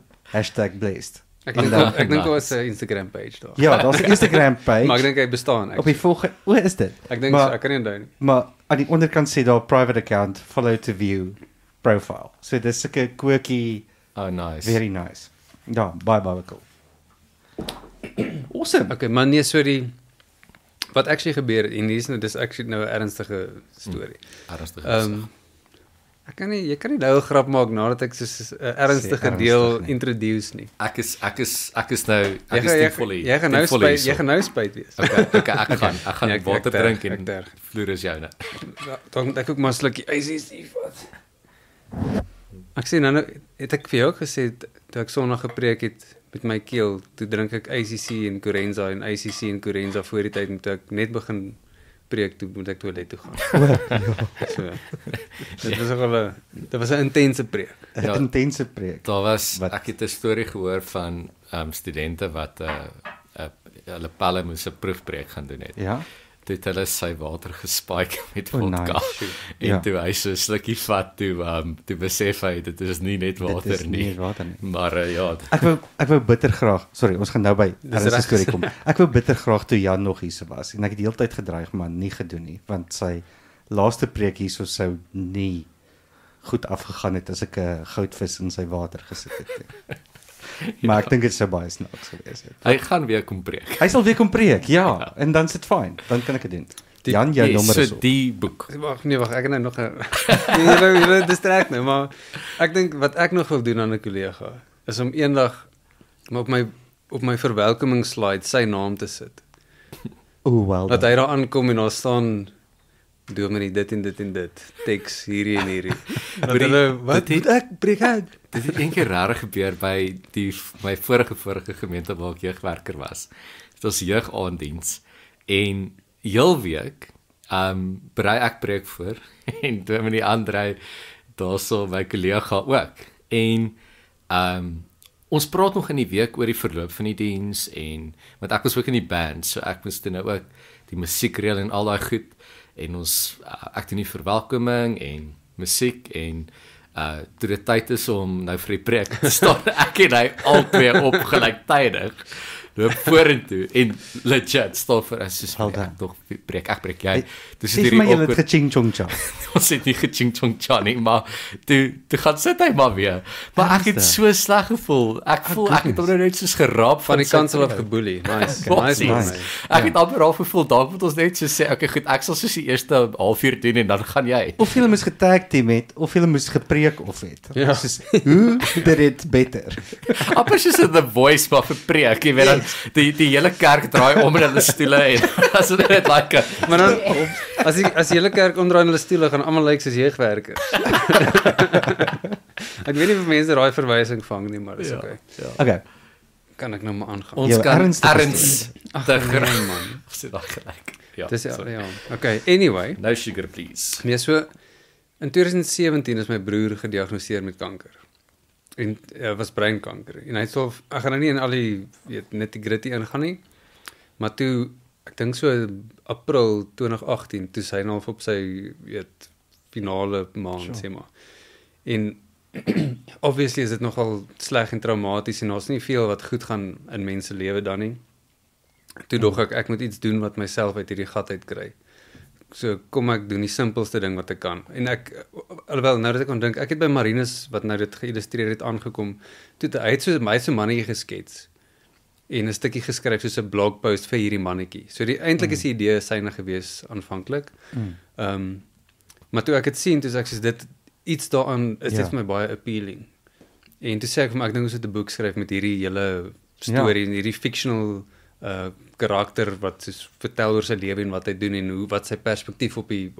#blessed. Ek En dink dan- ek dink daar is 'n Instagram page daar. Ja, daar's 'n Instagram page. Maar ek dink hy bestaan Op die volgende, hoe is dit? Ek dink Maar- so, ek kan nie onthou nie. Maar aan die onderkant sê daar private account, follow to view profile. So dis sulke quirky, oh nice. very nice. Ja, baie cool. Awesome. Okay, maar nee, sorry. Wat actually gebeur het, en dis actually nou 'n ernstige storie. Ernstig. Jy kan nie nou 'n grap maak nadat ek soos 'n ernstige ernstig deel nie. introduce nie. Ek is nou ten volle. Jy gaan nou spyt wees. Okay, ek gaan Nee, ek water terg, drink ek en terg. vloer is joune. Dan moet ek ook maar 'n slukkie ICC vat. Ek sê nou het ek vir jou ook gesê toe ek Sondag gepreek het met my keel, toe drink ek ICC en Corenza en ICC en Corenza voor die tyd, toe ek net begin preek, toe moet ek toilet toe gaan. So, dit was 'n intense preek. 'n Ja. Intense preek. Daar was Wat? ek het 'n storie gehoor van studente wat hulle pelle moes 'n proefpreek gaan doen het. Ja. Toe het hulle sy water gespike met Oh, vodka. nice. En Ja. toe hy so 'n slukkie vat toe besef hy dit is nie net Dit water is nie nie. net water nie. Maar ja, Ek wou bitter graag. Sorry, ons gaan nou by Dis ernstige reg. storie kom. Ek wou bitter graag toe Jan nog hier was en ek het die hele tyd gedreig maar nie gedoen nie, want sy laaste preek hierso sou nie goed afgegaan het as ek 'n goudvis in sy water gesit het nie. Maar ek dink dit sou baie snaaks gewees het. hy gaan weer kom preek. Hy sal weer kom preek, ja, en dan sit fyn. Dan kan ek dit doen. Jan, jou nommer is so op. die boek. Wag, ek het nou nog 'n julle distract nou, maar ek dink wat ek nog wil doen aan 'n kollega is om eendag op my verwelkomingsslide sy naam te sit. Wel. Dat hy daar aankom en daar staan dominee dit en dit en dit, teks hierdie en hierdie. Dat Maar die- hulle wat dit het- moet ek preek uit? Dit het een keer regtig gebeur by my vorige gemeente waar ek jeugwerker was. Dit was jeugaanddiens en heel week berei ek preek voor en Dominee Andrei daarso my kollega ook. En ons praat nog in die week oor die verloop van die diens en want ek was ook in die band, so ek moes toe nou ook die musiek reël en al daai goed en ons ek doen die verwelkoming en musiek en toe dit tyd is om nou vir die preek te staan, ek en hy albei op gelyktydig loop vorentoe en legit staan vir as soos Well done. ek nog preek jy. Dis Sê vir my jy het geching chong cha. ons het nie geching chong cha nie, maar toe gaan sit hy maar weer. Maar ek het so sleg gevoel. Ek het hom nou net soos geraap Van die sy kansel af preek. geboelie. Nice. Nice. Nice. Ek het amper al gevoel, dalk moet ons net so sê, okay goed, ek sal soos die eerste halfuur doen en dan gaan jy. Of jy moes getag team het of jy moes gepreek of het. Ja. Soos, hoe did it better? Amper soos in The Voice maar vir preek, jy weet dan die hele kerk draai om in hulle stoele en as dit net like Maar dan as die hele kerk omdraai in hulle stoele gaan almal lyk soos jeugwerkers. Ek weet nie of mense daai verwysing vang nie, maar dis okay. Okay. Kan ek nou maar aangaan? ons Jou kan ernstige erns te Nee man. of sit daar gelyk. Ja. Dis sorry. ja. Okay, anyway. No sugar please. Nee, so in 2017 is my broer gediagnoseer met kanker. En was breinkanker. En hy het so ek gaan nou nie in al die nitty-gritty ingaan nie. Maar toe ek dink so April 2018 toe sy nou op sy finale maand sê maar. En obviously is dit nogal sleg en traumaties en daar's nie veel wat goed gaan in mense lewe dan nie. Toe dog ek moet iets doen wat myself uit hierdie gat uit kry. So kom ek doen die simpelste ding wat ek kan. En alhoewel nou dat ek aan dink, ek het by Marinus wat nou dit geïllustreer het aangekom. Toe hy het so mannetjie geskets en 'n stukkie geskryf soos 'n blogpost vir hierdie mannetjie. So eintlik is die idee syne gewees aanvanklik. Maar toe ek dit sien, toe sê ek soos dit iets daaraan is dit vir my baie appealing. En toe sê ek vir my ek dink ons moet 'n boek skryf met hierdie hele storie en hierdie fictional karakter wat soos vertel oor sy lewe en wat hy doen en wat sy perspektief op jy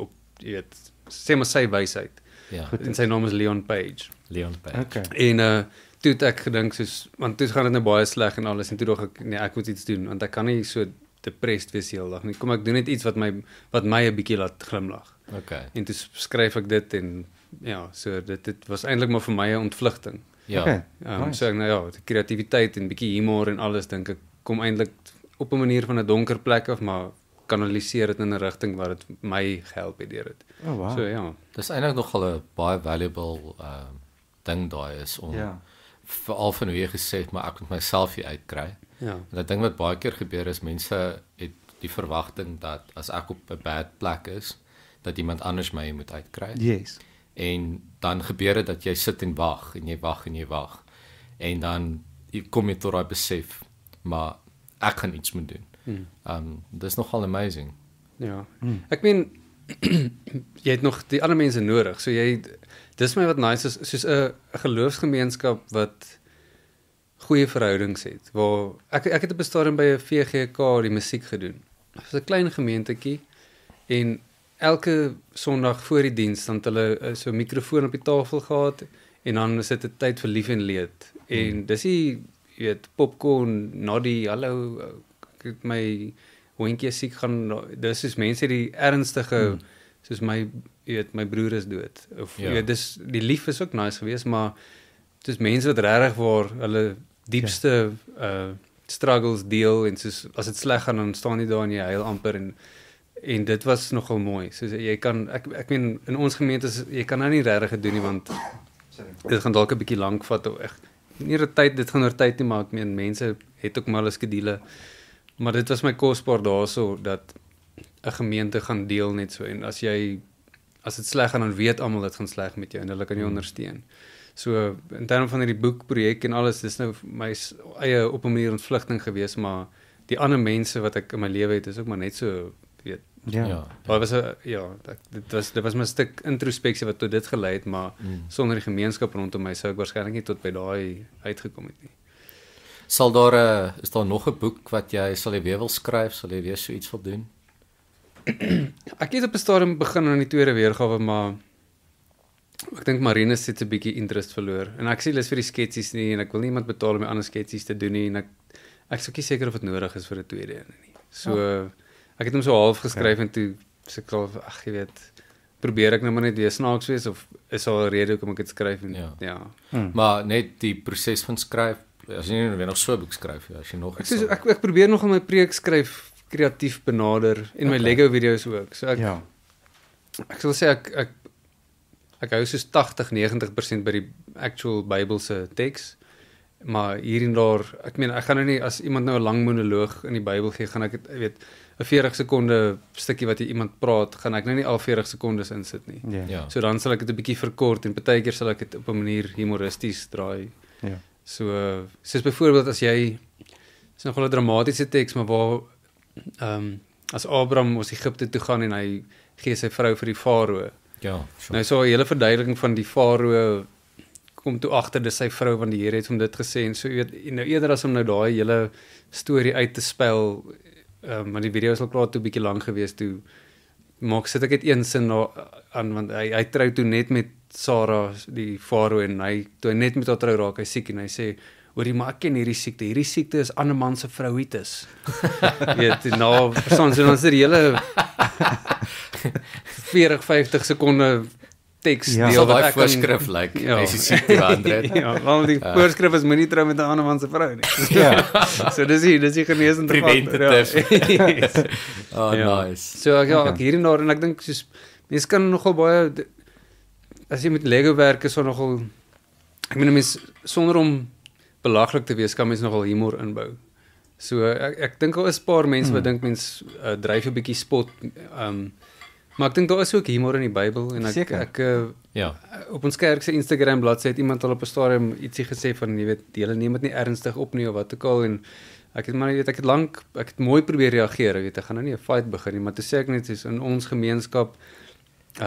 weet, sê maar sy wysheid. Ja. En sy naam is Leon Page. Leon Page. Okay. En toe het ek gedink soos want toe gaan dit nou baie sleg en alles en toe dog ek nee, ek moet iets doen want ek kan nie so depressed wees heeldag nie. Kom ek doen net iets wat my 'n bietjie laat glimlag. Okay. En toe skryf ek dit en ja, so dit was eintlik maar vir my 'n ontvlugting. Ja. Okay. So ek nou ja, die kreatiwiteit en bietjie humor en alles dink ek kom eintlik op 'n manier van 'n donker plek af, maar kanaliseer dit in 'n rigting waar dit my gehelp het deur dit. Oh wow. So ja. Dis eintlik nogal 'n baie valuable ding daai is om veral van hoe jy gesê het, maar ek moet myself hier uitkry. Ja. En 'n ding wat baie keer gebeur is mense het die verwagting dat as ek op 'n bad plek is, dat iemand anders my moet uitkry. Yes. En dan gebeur dit dat jy sit en wag en jy wag en jy wag. En dan kom jy tot daai besef, maar ek kan iets moet doen. Dis nogal amazing. Ja. Ek meen jy het nog die ander mense nodig. So dis my wat nice is soos 'n geloofsgemeenskap wat goeie verhoudings het. Waar ek het op 'n stadium by 'n VGK die musiek gedoen. Dit was 'n klein gemeentetjie en elke Sondag voor die diens dan het hulle so 'n mikrofoon op die tafel gehad en dan is dit 'n tyd vir lief en leed. En dis jy weet popcorn, noddy, hallo, ek het my hondjie siek gaan, dis is mense die ernstige soos my my broer is dood of jy weet dis die lief is ook nice geweest, maar dis mense wat regtig waar hulle diepste struggles deel en soos as dit sleg gaan dan staan jy daar en jy huil amper en dit was nogal mooi. So jy kan ek meen in ons gemeente jy kan nou nie regtig doen nie want dit gaan dalk 'n bietjie lank vat of dit gaan oor tyd nie, maar ek meen mense het ook maar hulle skedules. Maar dit was my kosbaar daarso dat 'n gemeente gaan deel net so en as dit sleg gaan dan weet almal dit gaan sleg met jou en hulle kan jou ondersteun. So in terme van hierdie boekprojek en alles, dis nou my eie op 'n manier ontvlugting geweest, maar die ander mense wat ek in my lewe het is ook maar net so weet. Ja. Daar was dit was my stuk introspeksie wat tot dit gelei het, maar sonder die gemeenskap rondom my sou ek waarskynlik nie tot by daai uitgekom het nie. Is daar nog 'n boek wat sal jy weer wil skryf, sal jy weer so iets wil doen? Ek het op 'n stadium begin aan die tweede weergawe, maar ek dink Marinus het 'n bietjie interest verloor. En ek sê lus vir die sketsies nie en ek wil nie iemand betaal om my ander sketsies te doen nie en ek is ook nie seker of dit nodig is vir 'n tweede een nie. So ek het hom so half geskryf en toe sê ek al jy weet, probeer ek nou maar net weer snaaks wees of is daar 'n rede hoekom ek dit skryf en ja. Maar net die proses van skryf, as jy nie weer nog so 'n boek skryf, as jy nog ek probeer nog om my preek skryf kreatief benader en my Lego video's ook. So ek sal sê ek hou soos 80-90% by die actual Bybelse teks. Maar hier en daar, ek meen ek gaan nou nie as iemand nou 'n lang monoloog in die Bybel gee, gaan ek dit weet 'n 40 sekonde stukkie wat iemand praat, gaan ek nou nie al 40 sekondes insit nie. Ja. So dan sal ek dit 'n bietjie verkort en partykeer sal ek dit op 'n manier humoristies draai. Ja. So soos byvoorbeeld as jy is nogal 'n dramatiese teks, maar waar as Abraham ons Egipte toe gaan en hy gee sy vrou vir die farao. Ja, sure. Nou so 'n hele verduideliking van die farao kom toe agter dis sy vrou want die Here het hom dit gesê en so weet nou eerder as om nou daai hele storie uit te spel, maar die video is al klaar toe bietjie lank geweest toe sit ek net een sin aan want hy trou toe net met Sarah die farao en toe hy net met haar trou raak, hy siek en hy sê hoorie, maar ek ken hierdie siekte is ander man se vrouitis. Weet, nou, so dan is die hele 40-50 sekonde teks deel wat ek voorskrif as die siekte verander het. Ja, want die voorskrif is moenie trou met 'n ander man se vrou nie. Ja. So dis die geneesende preventative. Oh, nice. So ek hier en daar en ek dink soos mense kan nogal baie as jy met Lego werk is so nogal ek meen mense sonder om belaglik te wees kan mens nogal humor inbou. So ek dink al is 'n paar mense wat dink mens dryf 'n bietjie spot Maar ek dink daar is ook humor in die Bybel en ek Ja. op ons kerk se Instagram bladsy het iemand al op 'n stadium ietsie gesê van jy weet, julle neem dit nie ernstig op nie of wat ook al en ek het mooi probeer reageer, ek gaan nou nie 'n fight begin nie, maar toe sê ek net soos in ons gemeenskap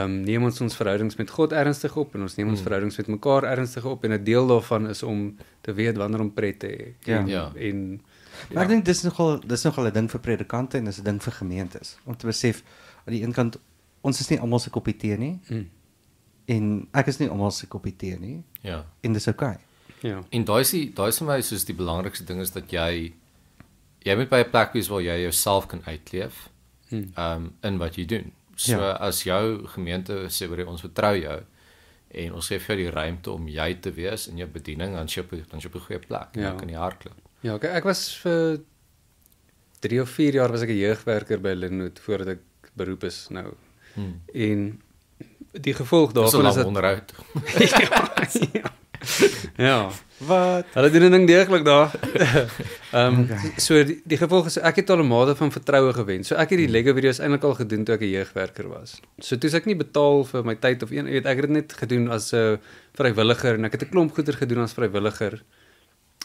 neem ons verhoudings met God ernstig op en ons neem ons verhoudings met mekaar ernstig op en 'n deel daarvan is om te weet wanneer om pret te hê. Maar ek dink dis nogal 'n ding vir predikante en dis 'n ding vir gemeentes om te besef aan die een kant ons is nie almal se koppie tee nie. En ek is nie almal se koppie tee nie. Ja. En dis okay. Ja. En daai is vir my soos die belangrikste ding is dat jy moet by 'n plek wees waar jy jouself kan uitleef in wat jy doen. So as jou gemeente sê oor ons vertrou jou en ons gee vir jou die ruimte om jy te wees in jou bediening, dan is jy op 'n goeie plek. Dan kan jy hardloop. Ja, ek was vir 3 of 4 jaar was ek 'n jeugwerker by Linwood voordat ek beroep is nou. En die gevolg daarvan is dat onderhoud. Ja. Wat? Hulle doen 'n ding deeglik daar. So die gevolg is ek het al 'n mate van vertroue gewen. So ek het die Lego video's eintlik al gedoen toe ek 'n jeugwerker was. So toe ek nie betaal vir my tyd of ek het dit net gedoen as 'n vrywilliger en ek het 'n klomp goeder gedoen as vrywilliger.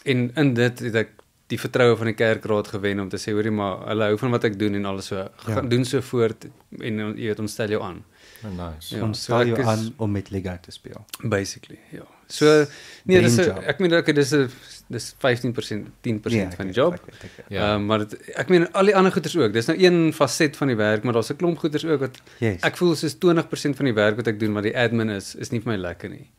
En in dit het ek die vertroue van die kerkraad gewen om te sê hoorie maar hulle hou van wat ek doen en alles so gaan doen so voort en jy weet ons stel jou aan. Nice. Ja, Ons stel jou aan om met Lego te speel. Basically, ja. So nee, dis Dream job. ek meen dis 15%, 10% van die job. Ja. Maar ek meen al die ander goeders ook. Dis nou een faset van die werk, maar daar's 'n klomp goeders ook wat ek voel soos 20% van die werk wat ek doen, wat die admin is nie vir my lekker nie.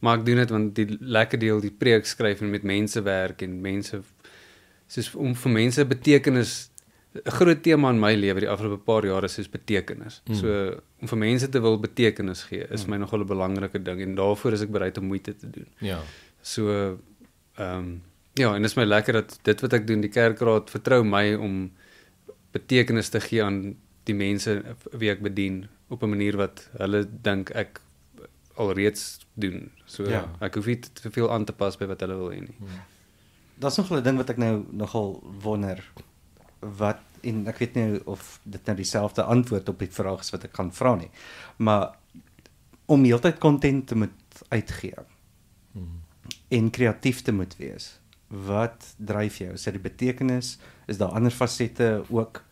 Maar ek doen dit want die lekker deel, die preek skryf en met mense werk en mense soos om vir mense betekenis 'n groot tema in my lewe die afgelope paar jare is soos betekenis. So om vir mense te wil betekenis gee is my nogal 'n belangrike ding en daarvoor is ek bereid om moeite te doen. Ja. So ja, en dit is my lekker dat dit wat ek doen, die kerkraad vertrou my om betekenis te gee aan die mense wie ek bedien op 'n manier wat hulle dink ek alreeds doen. So ek hoef nie te veel aan te pas by wat hulle wil hê nie. Daar's nog 'n ding wat ek nou nogal wonder wat en ek weet nie of dit nou dieselfde antwoord op die vraag is wat ek gaan vra nie. Maar om heeltyd content te moet uitgee en kreatief te moet wees. Wat dryf jou? Is dit die betekenis? Is daar ander fasette ook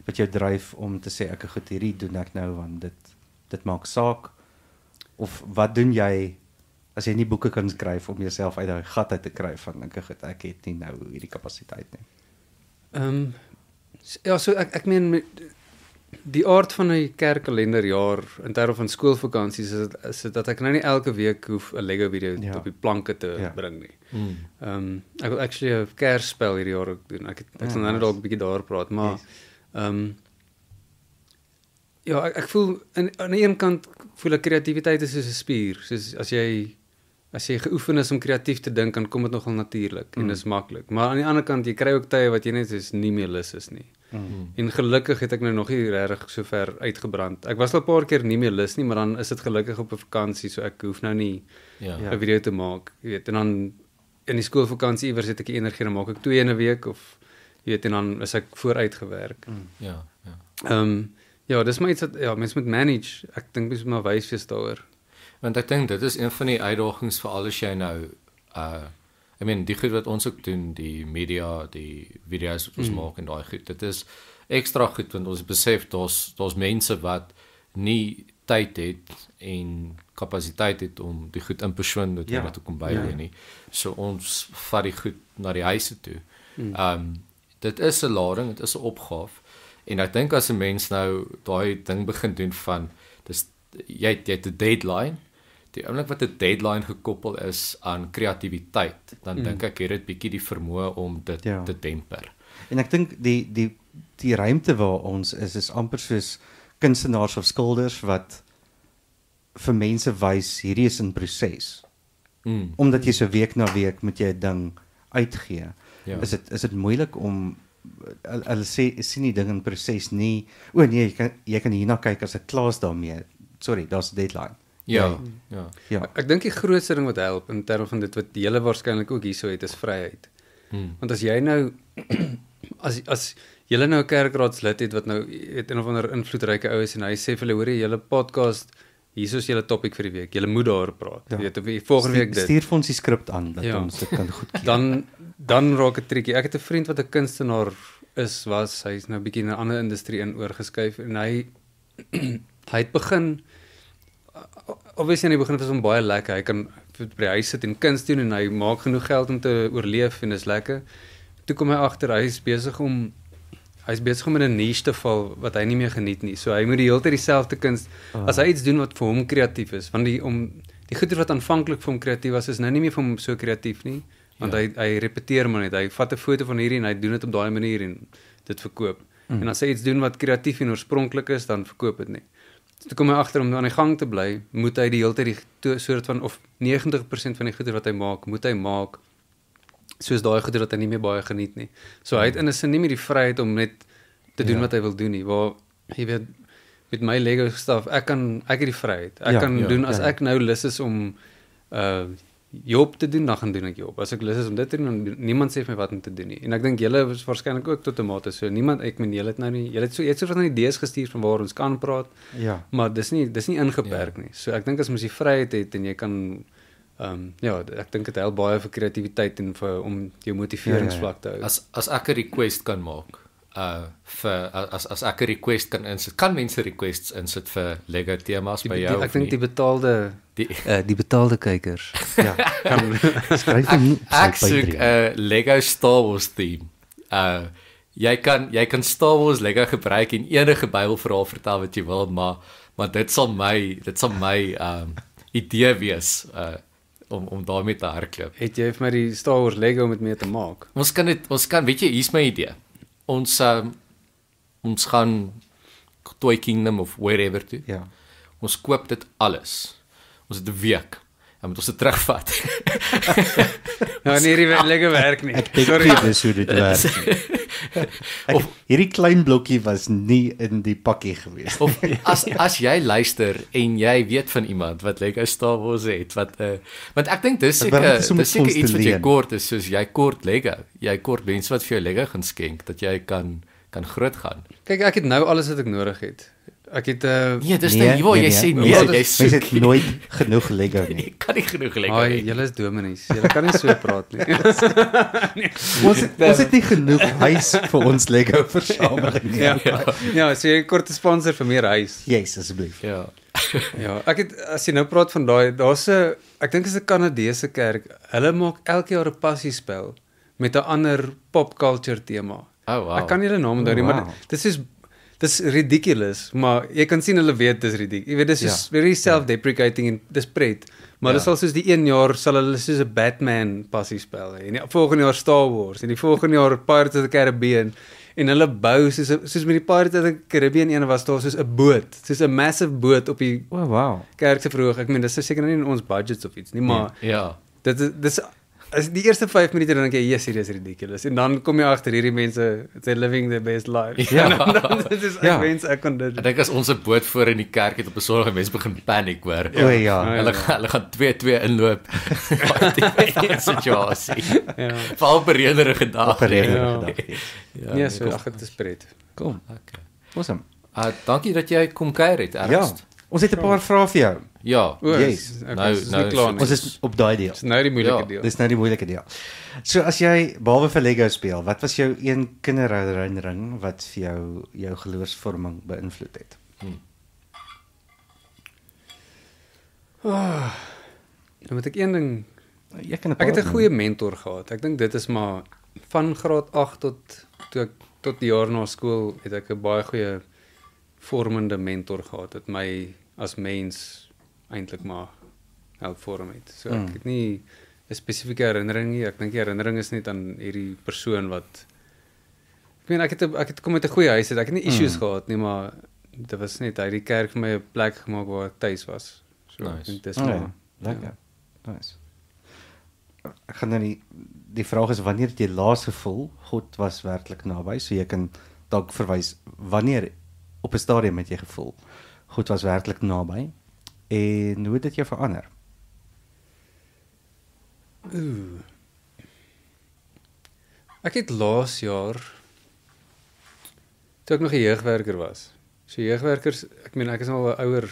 wat jou dryf om te sê ek goed hierdie doen ek nou want dit maak saak? Of wat doen jy as jy nie boeke kan skryf om jouself uit daai gat uit te kry van ek het nie nou hierdie kapasiteit nie. Ja, so ek meen die aard van 'n kerkkalenderjaar in terme van skoolvakansies is dit dat ek nou nie elke week hoef 'n Lego video op die planke te bring nie. Ek wil actually 'n Kersspel hierdie jaar ook doen. Ek sal nou net dalk 'n bietjie daaroor praat, maar ja, ek voel aan die een kant voel ek kreatiwiteit is soos 'n spier, soos as jy geoefen is om kreatief te dink, dan kom dit nogal natuurlik en dis maklik. Maar aan die ander kant, jy kry ook tye wat jy net soos nie meer lus is nie. En gelukkig het ek nou nog nie regtig so ver uitgebrand. Ek was al 'n paar keer nie meer lus nie, maar dan is dit gelukkig op 'n vakansie, so ek hoef nou nie 'n video te maak, jy weet. En dan in die skoolvakansie iewers het ek die energie, dan maak ek 2 in 'n week of jy weet, en dan is ek vooruit gewerk. Ja, dis maar iets wat mens moet manage. Ek dink mens moet maar wys wees daaroor. Want ek dink dit is een van die uitdagings vir al as jy nou I mean die goed wat ons ook doen, die media, die video's wat ons maak en daai goed. Dit is ekstra goed want ons besef daar's mense wat nie tyd het en kapasiteit het om die goed in persoon te kom bylê nie. So ons vat die goed na die huise toe. Dit is 'n lading, dit is 'n opgawe. En ek dink as 'n mens nou daai ding begin doen van jy het 'n deadline. Die oomblik wat 'n deadline gekoppel is aan kreatiwiteit, dan dink ek het dit bietjie die vermoë om dit te temper. En ek dink die ruimte waar ons is amper soos kunstenaars of skilders wat vir mense wys hierdie is in proses. Omdat jy so week na week moet jy 'n ding uitgee. Is dit moeilik om hulle sien die ding in proses nie. O nee, jy kan hierna kyk as ek klaar is daarmee. Sorry, daar's 'n deadline. Ja. Ek dink die grootste ding wat help in terme van dit wat julle waarskynlik ook hierso het is vryheid. Want as jy nou as julle nou 'n kerkraadslid het wat nou het een of ander invloedryke ou is en hy sê vir hulle, hoor jy, julle podcast, hier is julle topik vir die week. Julle moet daar praat. Ja. Jy weet, of volgende week dit. Stuur vir ons die skrip aan dat Ja. ons dit kan goedkeur. Dan raak dit triekie. Ek het 'n vriend wat 'n kunstenaar hy's nou bietjie in 'n ander industrie in oorgeskuif en hy het begin obviously in die begin was hom baie lekker. Hy kan by die huis sit en kuns doen en hy maak genoeg geld om te oorleef en dis lekker. Toe kom hy agter hy's besig om in 'n niche te val wat hy nie meer geniet nie. So hy moet die hele tyd dieselfde kuns as hy iets doen wat vir hom kreatief is, want die goeie wat aanvanklik vir hom kreatief was is nou nie meer vir hom so kreatief nie, want hy repeteer maar net. Hy vat 'n foto van hierdie en hy doen dit op daai manier en dit verkoop. En as hy iets doen wat kreatief en oorspronklik is, dan verkoop dit nie. Toe kom hy agter om aan die gang te bly, moet hy die hele tyd die soort van of 90% van die goeie wat hy maak, moet hy maak soos daai goeie wat hy nie meer baie geniet nie. So hy het in 'n sin nie meer die vryheid om net te doen wat hy wil doen nie. Waar jy weet met my Lego stuff, ek het die vryheid. Ek kan doen as ek nou lus is om job te doen, dan gaan doen ek job. As ek lus is om dit te doen, dan niemand sê vir my wat om te doen nie. En ek dink julle is waarskynlik ook tot 'n mate so. Niemand, ek meen julle het nou nie, julle het so van idees gestuur van waar ons kan praat. Ja. Maar dis nie ingeperk nie. So ek dink as mens die vryheid het en jy kan ek dink dit help baie vir kreatiwiteit en om jou motiveringsvlak te hou. As ek 'n request kan maak, as ek 'n request kan insit, kan mense requests insit vir Lego temas by jou? Ek dink die betaalde kykers. Ja. Skryf hom Ek soek 'n Lego Star Wars theme. Jy kan Star Wars Lego gebruik en enige Bybelverhaal vertel wat jy wil, maar dit sal my idee wees om daarmee te hardloop. Het jy vir my die Star Wars Lego met mee te maak? Ons kan weet jy, hier's my idee. Ons gaan Toy Kingdom of wherever toe. Ja. Ons koop dit alles. Ons het 'n week. Dan moet ons dit terugvat. Nou nee, die Lego werk nie. Ek dink nie dis hoe dit werk. Hierdie klein blokkie was nie in die pakkie gewees. Of as jy luister en jy weet van iemand wat Lego Star Wars het, want ek dink dis seker iets wat jy kort is, soos jy kort Lego. Jy kort mense wat vir jou Lego gaan skenk dat jy kan groot gaan. Kyk, ek het nou alles wat ek nodig het. Ek het nee, dis nie hier waar jy sê nee, jy soek. Jy het nooit genoeg Lego nie. Jy kan nie genoeg Lego hê. Julle is dominees. Julle kan nie so praat nie. Ons het nie genoeg huis vir ons Lego versameling nie. Ja, so jy kort 'n sponsor vir meer huis. Yes, asseblief. Ja. Ja, as jy nou praat van daar's 'n ek dink is 'n Kanadese kerk. Hulle maak elke jaar 'n passiespel met 'n ander pop culture tema. Oh wow. Ek kan nie hulle naam onthou nie, maar dis ridiculous, maar jy kan sien hulle weet dis ridiculous. Jy weet dis is very self-deprecating en dis pret. Maar dis al soos die 1 jaar sal hulle soos 'n Batman passiespel hê. En die volgende jaar Star Wars en die volgende jaar Pirates of the Caribbean. En hulle bou soos met die Pirates of the Caribbean ene was daar soos 'n boot, soos 'n massive boot op die kerk se verhoog. Ek meen dis seker nou nie in ons budgets of iets nie, maar dis as die eerste 5 minute dan dink jy, yes, hierdie is ridiculous. En dan kom jy agter hierdie mense, they're living their best life. Ja. Dan dit is ek kon dit. Ek dink as ons 'n boot voor in die kerk het op 'n Sondag, mense begin paniek hoor. Hulle gaan 2-2 inloop. Die situasie. Ja. Veral op 'n reënerige dag. Ja, so ag dit is pret. Cool. Okay. Awesome. Dankie dat jy kom kuier het, Ernst. Ja. Ons het 'n paar vrae vir jou. Ja. Yes. Nou ons is op daai deel. Dis nou die moeilike deel. Dis nou die moeilike deel. So as jy behalwe vir Lego speel, wat was jou een kinderherinnering wat vir jou geloofsvorming beïnvloed het? Nou moet ek een ding ek het 'n goeie mentor gehad. Ek dink dit is maar van graad 8 tot die jaar na skool het ek 'n baie goeie vormende mentor gehad wat my as mens eintlik maar help vorm het. So ek het nie 'n spesifieke herinnering nie. Ek dink die herinnering is net aan hierdie persoon wat ek meen ek het kom uit 'n goeie huis het. Ek het nie issues gehad nie, maar dit was net hy die kerk vir my 'n plek gemaak waar ek tuis was. So nice. Dit is lekker. Nice. Ek gaan nou die vraag is wanneer het jy laas gevoel God was werklik naby? So jy kan dalk verwys wanneer op 'n stadium het jy gevoel God was werklik naby en hoe het dit jou verander? Ek het laas jaar toe ek nog 'n jeugwerker was. So jeugwerkers, ek is al 'n ouer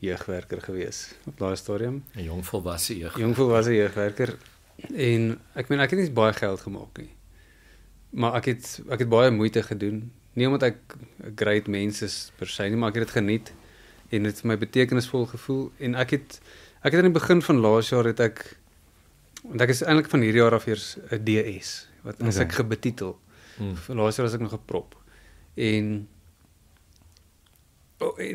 jeugwerker gewees op daai stadium. 'n jong volwasse jeug. Jong volwasse jeugwerker en ek het nie baie geld gemaak nie. Maar ek het baie moeite gedoen. Nie omdat ek 'n great mens is per se nie, maar ek het dit geniet en dit het vir my betekenisvol gevoel en ek het aan die begin van laas jaar want ek is eintlik van hierdie jaar af eers 'n DS wat as ek gebetitel. Laas jaar was ek nog 'n prop. En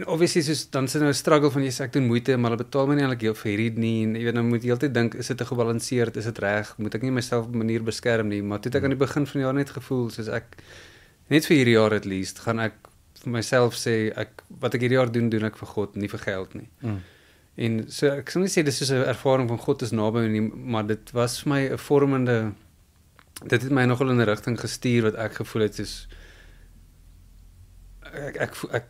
obviously soos dan sit nou 'n struggle van ek doen moeite, maar hulle betaal my nie eintlik heel vir hierdie nie en jy weet nou moet jy heeltyd dink is dit gebalanseerd, is dit reg, moet ek nie myself op 'n manier beskerm nie, maar toe het ek aan die begin van die jaar net gevoel soos ek net vir hierdie jaar at least gaan ek vir myself sê wat ek hierdie jaar doen ek vir God, nie vir geld nie. En so ek sal nie sê dis soos 'n ervaring van God is naby my nie, maar dit was vir my 'n vormende dit het my nogal in 'n rigting gestuur wat ek gevoel het soos ek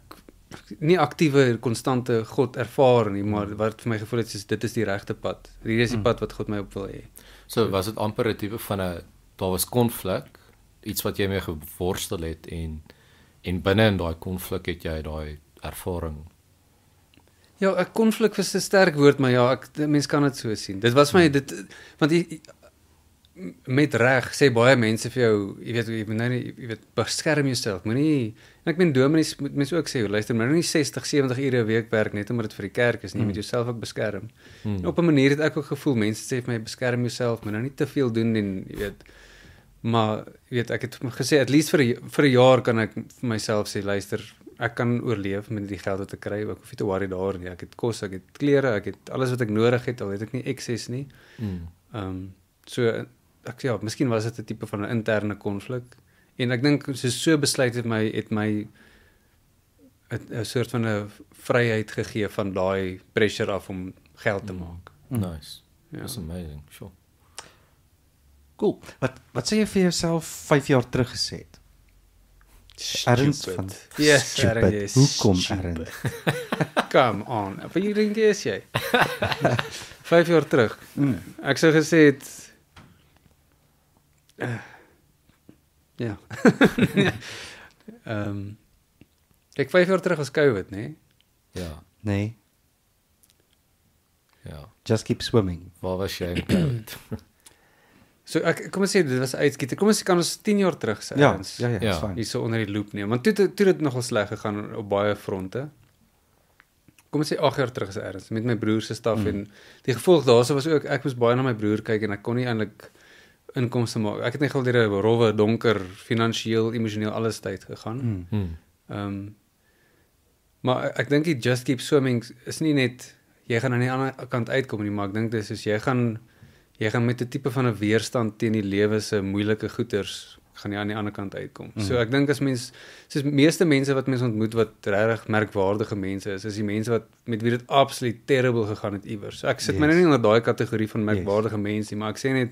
nie aktiewe konstante God ervaar nie, maar wat vir my gevoel het is dit is die regte pad. Hier is die pad wat God my op wil hê. So was dit amper 'n tipe van daar was konflik, iets wat jy mee geworstel het en binne in daai konflik het jy daai ervaring. Ja, 'n konflik was 'n sterk woord, maar ja, mens kan dit so sien. Dit was my want met reg sê baie mense vir jou, jy weet beskerm jouself. Moenie en ek meen dominees moet mense ook sê, luister, maar nie 60, 70 ure 'n week werk net omdat dit vir die kerk is nie, jy moet jouself ook beskerm. En op 'n manier het ek ook gevoel mense sê vir my beskerm jouself, moet nou nie te veel doen en jy weet maar jy weet ek het gesê at least vir 'n jaar kan ek vir myself sê luister, ek kan oorleef met die geld wat ek kry, ek hoef nie te worry daaroor nie. Ek het kos, ek het klere, ek het alles wat ek nodig het, al het ek nie excess nie. So miskien was dit 'n tipe van 'n interne konflik en ek dink so besluit het my 'n soort van 'n vryheid gegee van daai pressure af om geld te maak. Nice. That's amazing. Sure. Cool. Wat sê jy vir jouself 5 jaar terug gesê het? Erns van yes, stupid. Hoekom Erns? Come on. Wat jy dink jy? 5 jaar terug. Ek sou gesê het ja. Ek 5 jaar terug was COVID, né? Ja. Nee. Ja. Just keep swimming. Waar was jy in COVID? So kom ons sê dit was uitskiet. Kom ons kan ons 10 jaar terug sê. Ja, is fyn. Hierso onder die loop neem. Want toe dit nogal sleg gegaan op baie fronte. Kom ons sê 8 jaar terug is erns met my broer se staf en die gevolg daarso was ook ek moes baie na my broer kyk en ek kon nie eintlik inkomste maak. Ek het net gehad deur 'n rowwe, donker, finansiëel, emosioneel alles tyd gegaan. Maar ek dink die Just Keep Swimming is nie net jy gaan aan die ander kant uitkom nie, maar ek dink dis soos jy gaan met 'n tipe van 'n weerstand teen die lewe se moeilike goeters gaan jy aan die ander kant uitkom. So ek dink as mens soos meeste mense wat mens ontmoet wat regtig merkwaardige mense is die mense wat met wie dit absoluut terrible gegaan het iewers. So ek sit my nou nie onder daai kategorie van merkwaardige mense nie, maar ek sê net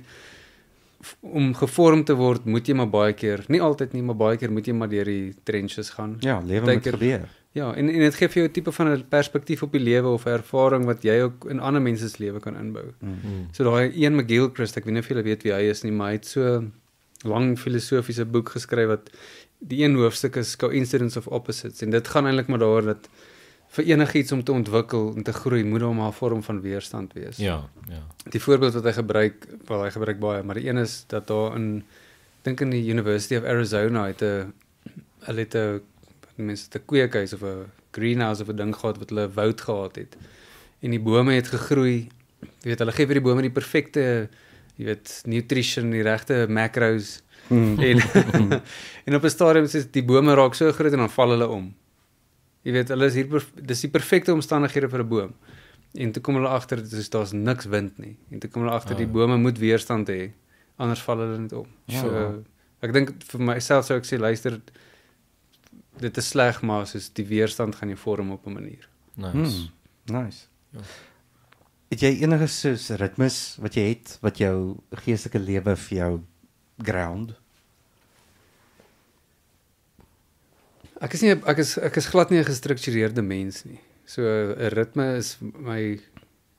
om gevorm te word, moet jy maar baie keer, nie altyd nie, maar baie keer moet jy maar deur die trenches gaan. Ja, lewe moet gebeur. Ja, en dit gee vir jou 'n tipe van 'n perspektief op die lewe of 'n ervaring wat jy ook in ander mense se lewe kan inbou. So daai Ian McGilchrist, ek weet nie of julle weet wie hy is nie, maar hy het so lang filosofiese boek geskryf wat die een hoofstuk is Coincidence of Opposites en dit gaan eintlik maar daaroor dat vir enigiets om te ontwikkel en te groei moet daar maar 'n vorm van weerstand wees. Ja. Die voorbeeld wat hy gebruik baie, maar die een is dat daar dink in die University of Arizona het 'n mense het 'n kweekhuis of 'n greenhouse of 'n ding gehad wat hulle woud gehad het. En die bome het gegroei. Jy weet, hulle gee vir die bome die perfekte, jy weet, nutrition, die regte macros. En op 'n stadium is die bome raak so groot en dan val hulle om. Jy weet, hulle is dis die perfekte omstandighede vir 'n boom. En toe kom hulle agter daar's niks wind nie. En toe kom hulle agter die bome moet weerstand hê, anders val hulle net om. So ek dink vir myself sou ek sê luister, dit is sleg, maar soos die weerstand gaan jy vorm op 'n manier. Nice. Ja. Het jy enige soos ritmes wat jy het wat jou geestelike lewe vir jou ground? Ek is glad nie 'n gestruktureerde mens nie. So 'n ritme is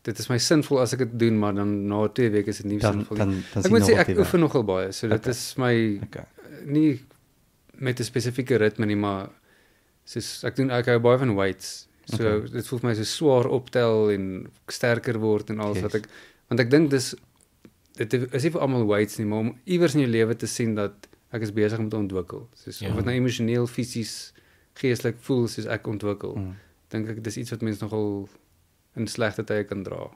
dit is my sinvol as ek dit doen, maar dan na 2 weke is dit nie sinvol nie. Ek moet sê ek oefen nogal baie, so dit is my nie met 'n spesifieke ritme nie, maar soos ek hou baie van weights. So dit voel vir my so swaar optel en sterker word en alles wat ek want ek dink dit is nie vir almal weights nie, maar om iewers in jou lewe te sien dat ek is besig om te ontwikkel. Soos of dit nou emosioneel, fisies, geestelik voel soos ek ontwikkel. Dink ek dis iets wat mense nogal in slegte tye kan dra.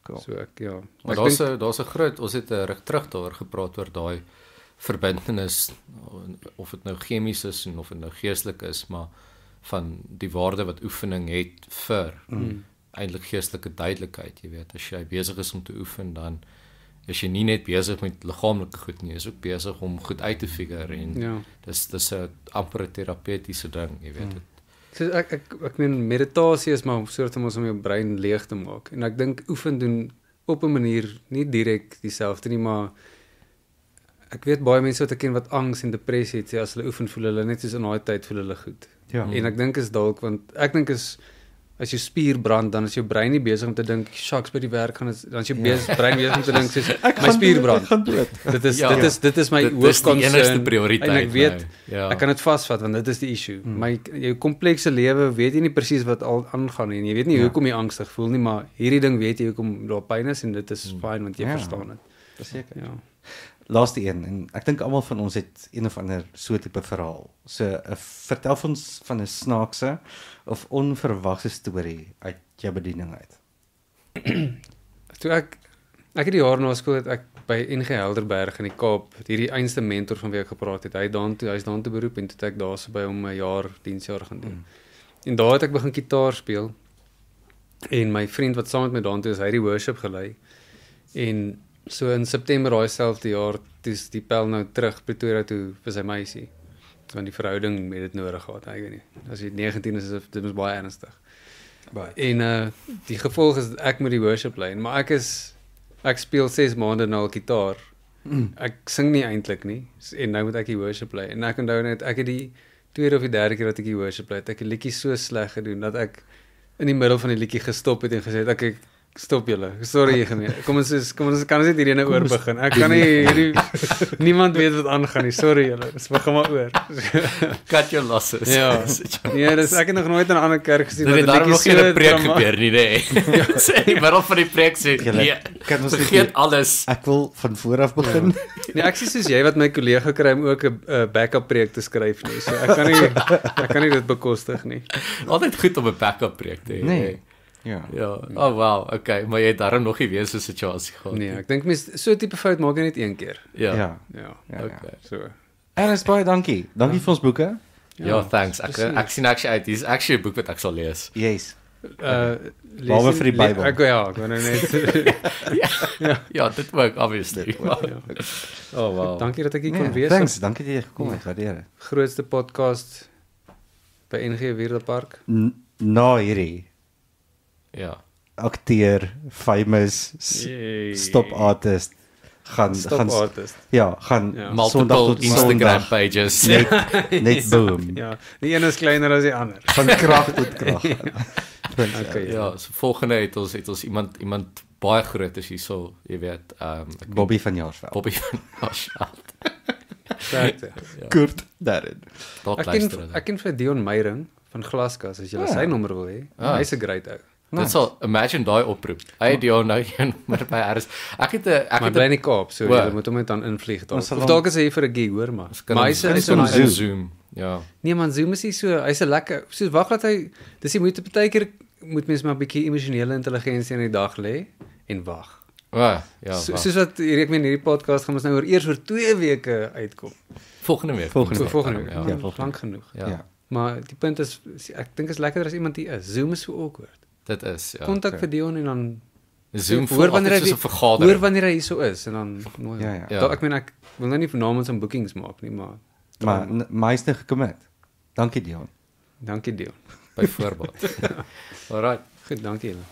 Cool. So ek Maar daar's 'n groot, ons het reg terug daaroor gepraat oor daai verbintenis of dit nou chemies is en of dit nou geestelik is, maar van die waarde wat oefening het vir eintlik geestelike duidelikheid, jy weet, as jy besig is om te oefen, dan is jy nie net besig met liggaamlike goed nie, jy is ook besig om goed uit te figure en dis 'n amper terapeutiese ding, jy weet dit. So ek meen meditasie is maar soort van om jou brein leeg te maak en ek dink oefen doen op 'n manier nie direk dieselfde nie, maar ek weet baie mense wat ek ken wat angs en depressie het, as hulle oefen voel hulle net soos in daai tyd voel hulle goed. En ek dink is dalk want ek dink is as jou spier brand, dan is jou brein nie besig om te dink, "Shucks, by die werk gaan dit," dan is jou brein besig om te dink soos my spier brand. Dit is my hoofkonsern. Dit is die enigste prioriteit. En ek weet, ek kan dit vasvat want dit is die issue. Jou komplekse lewe weet jy nie presies wat al aangaan nie en jy weet nie hoekom jy angstig voel nie, maar hierdie ding weet jy hoekom daar pyn is en dit is fyn want jy verstaan dit. Verseker. Ja. Laaste een en ek dink almal van ons het een of ander so tipe verhaal. So vertel ons van 'n snaakse of onverwagse storie uit jou bediening uit. Toe ek het die jaar na skool het ek by NG Helderberg in die Kaap, hierdie einste mentor van wie ek gepraat het, hy's dan te beroep en toe het ek daar so by hom 'n jaar diensjaar gaan doen. En daar het ek begin gitaar speel. En my vriend wat saam met my daartoe is, hy het die worship gelei. En so in September daai selfde jaar, dis die pel nou terug Pretoria toe vir sy meisie. Want die verhouding het dit nodig gehad, ek weet nie. As jy 19 is, dit is baie ernstig. En die gevolg is ek moet die worship lei, maar ek speel 6 maande nou al gitaar. Ek sing nie eintlik nie en nou moet ek die worship lei. En ek onthou net ek het die tweede of die derde keer dat ek die worship lei, ek het 'n liedjie so sleg gedoen dat ek in die middel van die liedjie gestop het en gesê het ek stop julle. Sorry gemeen. Kom ons kan net hierdie oor begin. Ek kan nie hierdie niemand weet wat aangaan nie. Sorry julle. Dis begin maar oor. Cut your losses. Ja. Nee, dis ek het nog nooit in 'n ander kerk gesien wat 'n liedjie nog geen preek gebeur nie, nee. Sê in die middel van die preek sê kan ons vergeet alles. Ek wil van voor af begin. Nee, ek sê soos jy wat my kollega kry om ook 'n backup preek te skryf nie. So ek kan nie dit bekostig nie. Altyd goed om 'n backup preek te hê. Nee. Ja. Oh wow, okay, maar jy het daarom nog nie weer so 'n situasie gehad. Nee, ek dink mens so 'n tipe fout maak jy net een keer. Ja. Okay. So. Ernest, baie dankie. Dankie vir ons boeke. Ja, thanks. Ek sien uit. Dis actually 'n boek wat ek sal lees. Yes. Behalwe vir die Bybel. Ek wou nou net. Ja, dit ook obviously. Oh wow. Dankie dat ek hier kon Nee, wees. thanks, dankie dat jy gekom het. Waardeer dit. Grootste podcast by NG Wierdepark. Na hierdie Ja. akteur, famous, stop artist gaan artist. Ja, gaan Multiple Instagram pages. net boom. Ja, die een is kleiner as die ander. Van krag tot krag. Okay. Ja, so volgende het ons iemand baie groot is hierso, jy weet, Bobby van Jaarsveld. Bobby van Jaarsveld. Sterkte. Kurt daarin. Ek ken vir Dion Meyring van Glaskas as jy sy nommer wil hê. Hy's 'n great ou. Dit sal imagine daai oproep. Hy het jou nou een nommer by RS. Ek het bly in die Kaap, so jy moet hom net dan invlieg daar. Of dalk is hy vir 'n gig, hoor maar. Maar hy's in Zoom. Ja. Nee man, Zoom is nie so, hy's 'n lekker, soos wag dat hy, dis die moeite partykeer moet mens maar 'n bietjie emosionele intelligensie in die dag lê en wag. Ja, soos wat hierdie podcast gaan ons nou eers oor 2 weke uitkom. Volgende week. Volgende week. Ja, lank genoeg. Ja. Maar die punt is ek dink is lekker as iemand hier is. Zoom is so awkward. Dit is ja. Kontak vir Dion en dan Zoom hoor wanneer hy hoor wanneer hy so is en dan nooi. Ja. Ek meen ek wil nou nie vanaand aan bookings maak nie, maar meeste gekommit. Dankie Dion. Dankie Dion. Byvoorbeeld. Alright. Goed, dankie julle.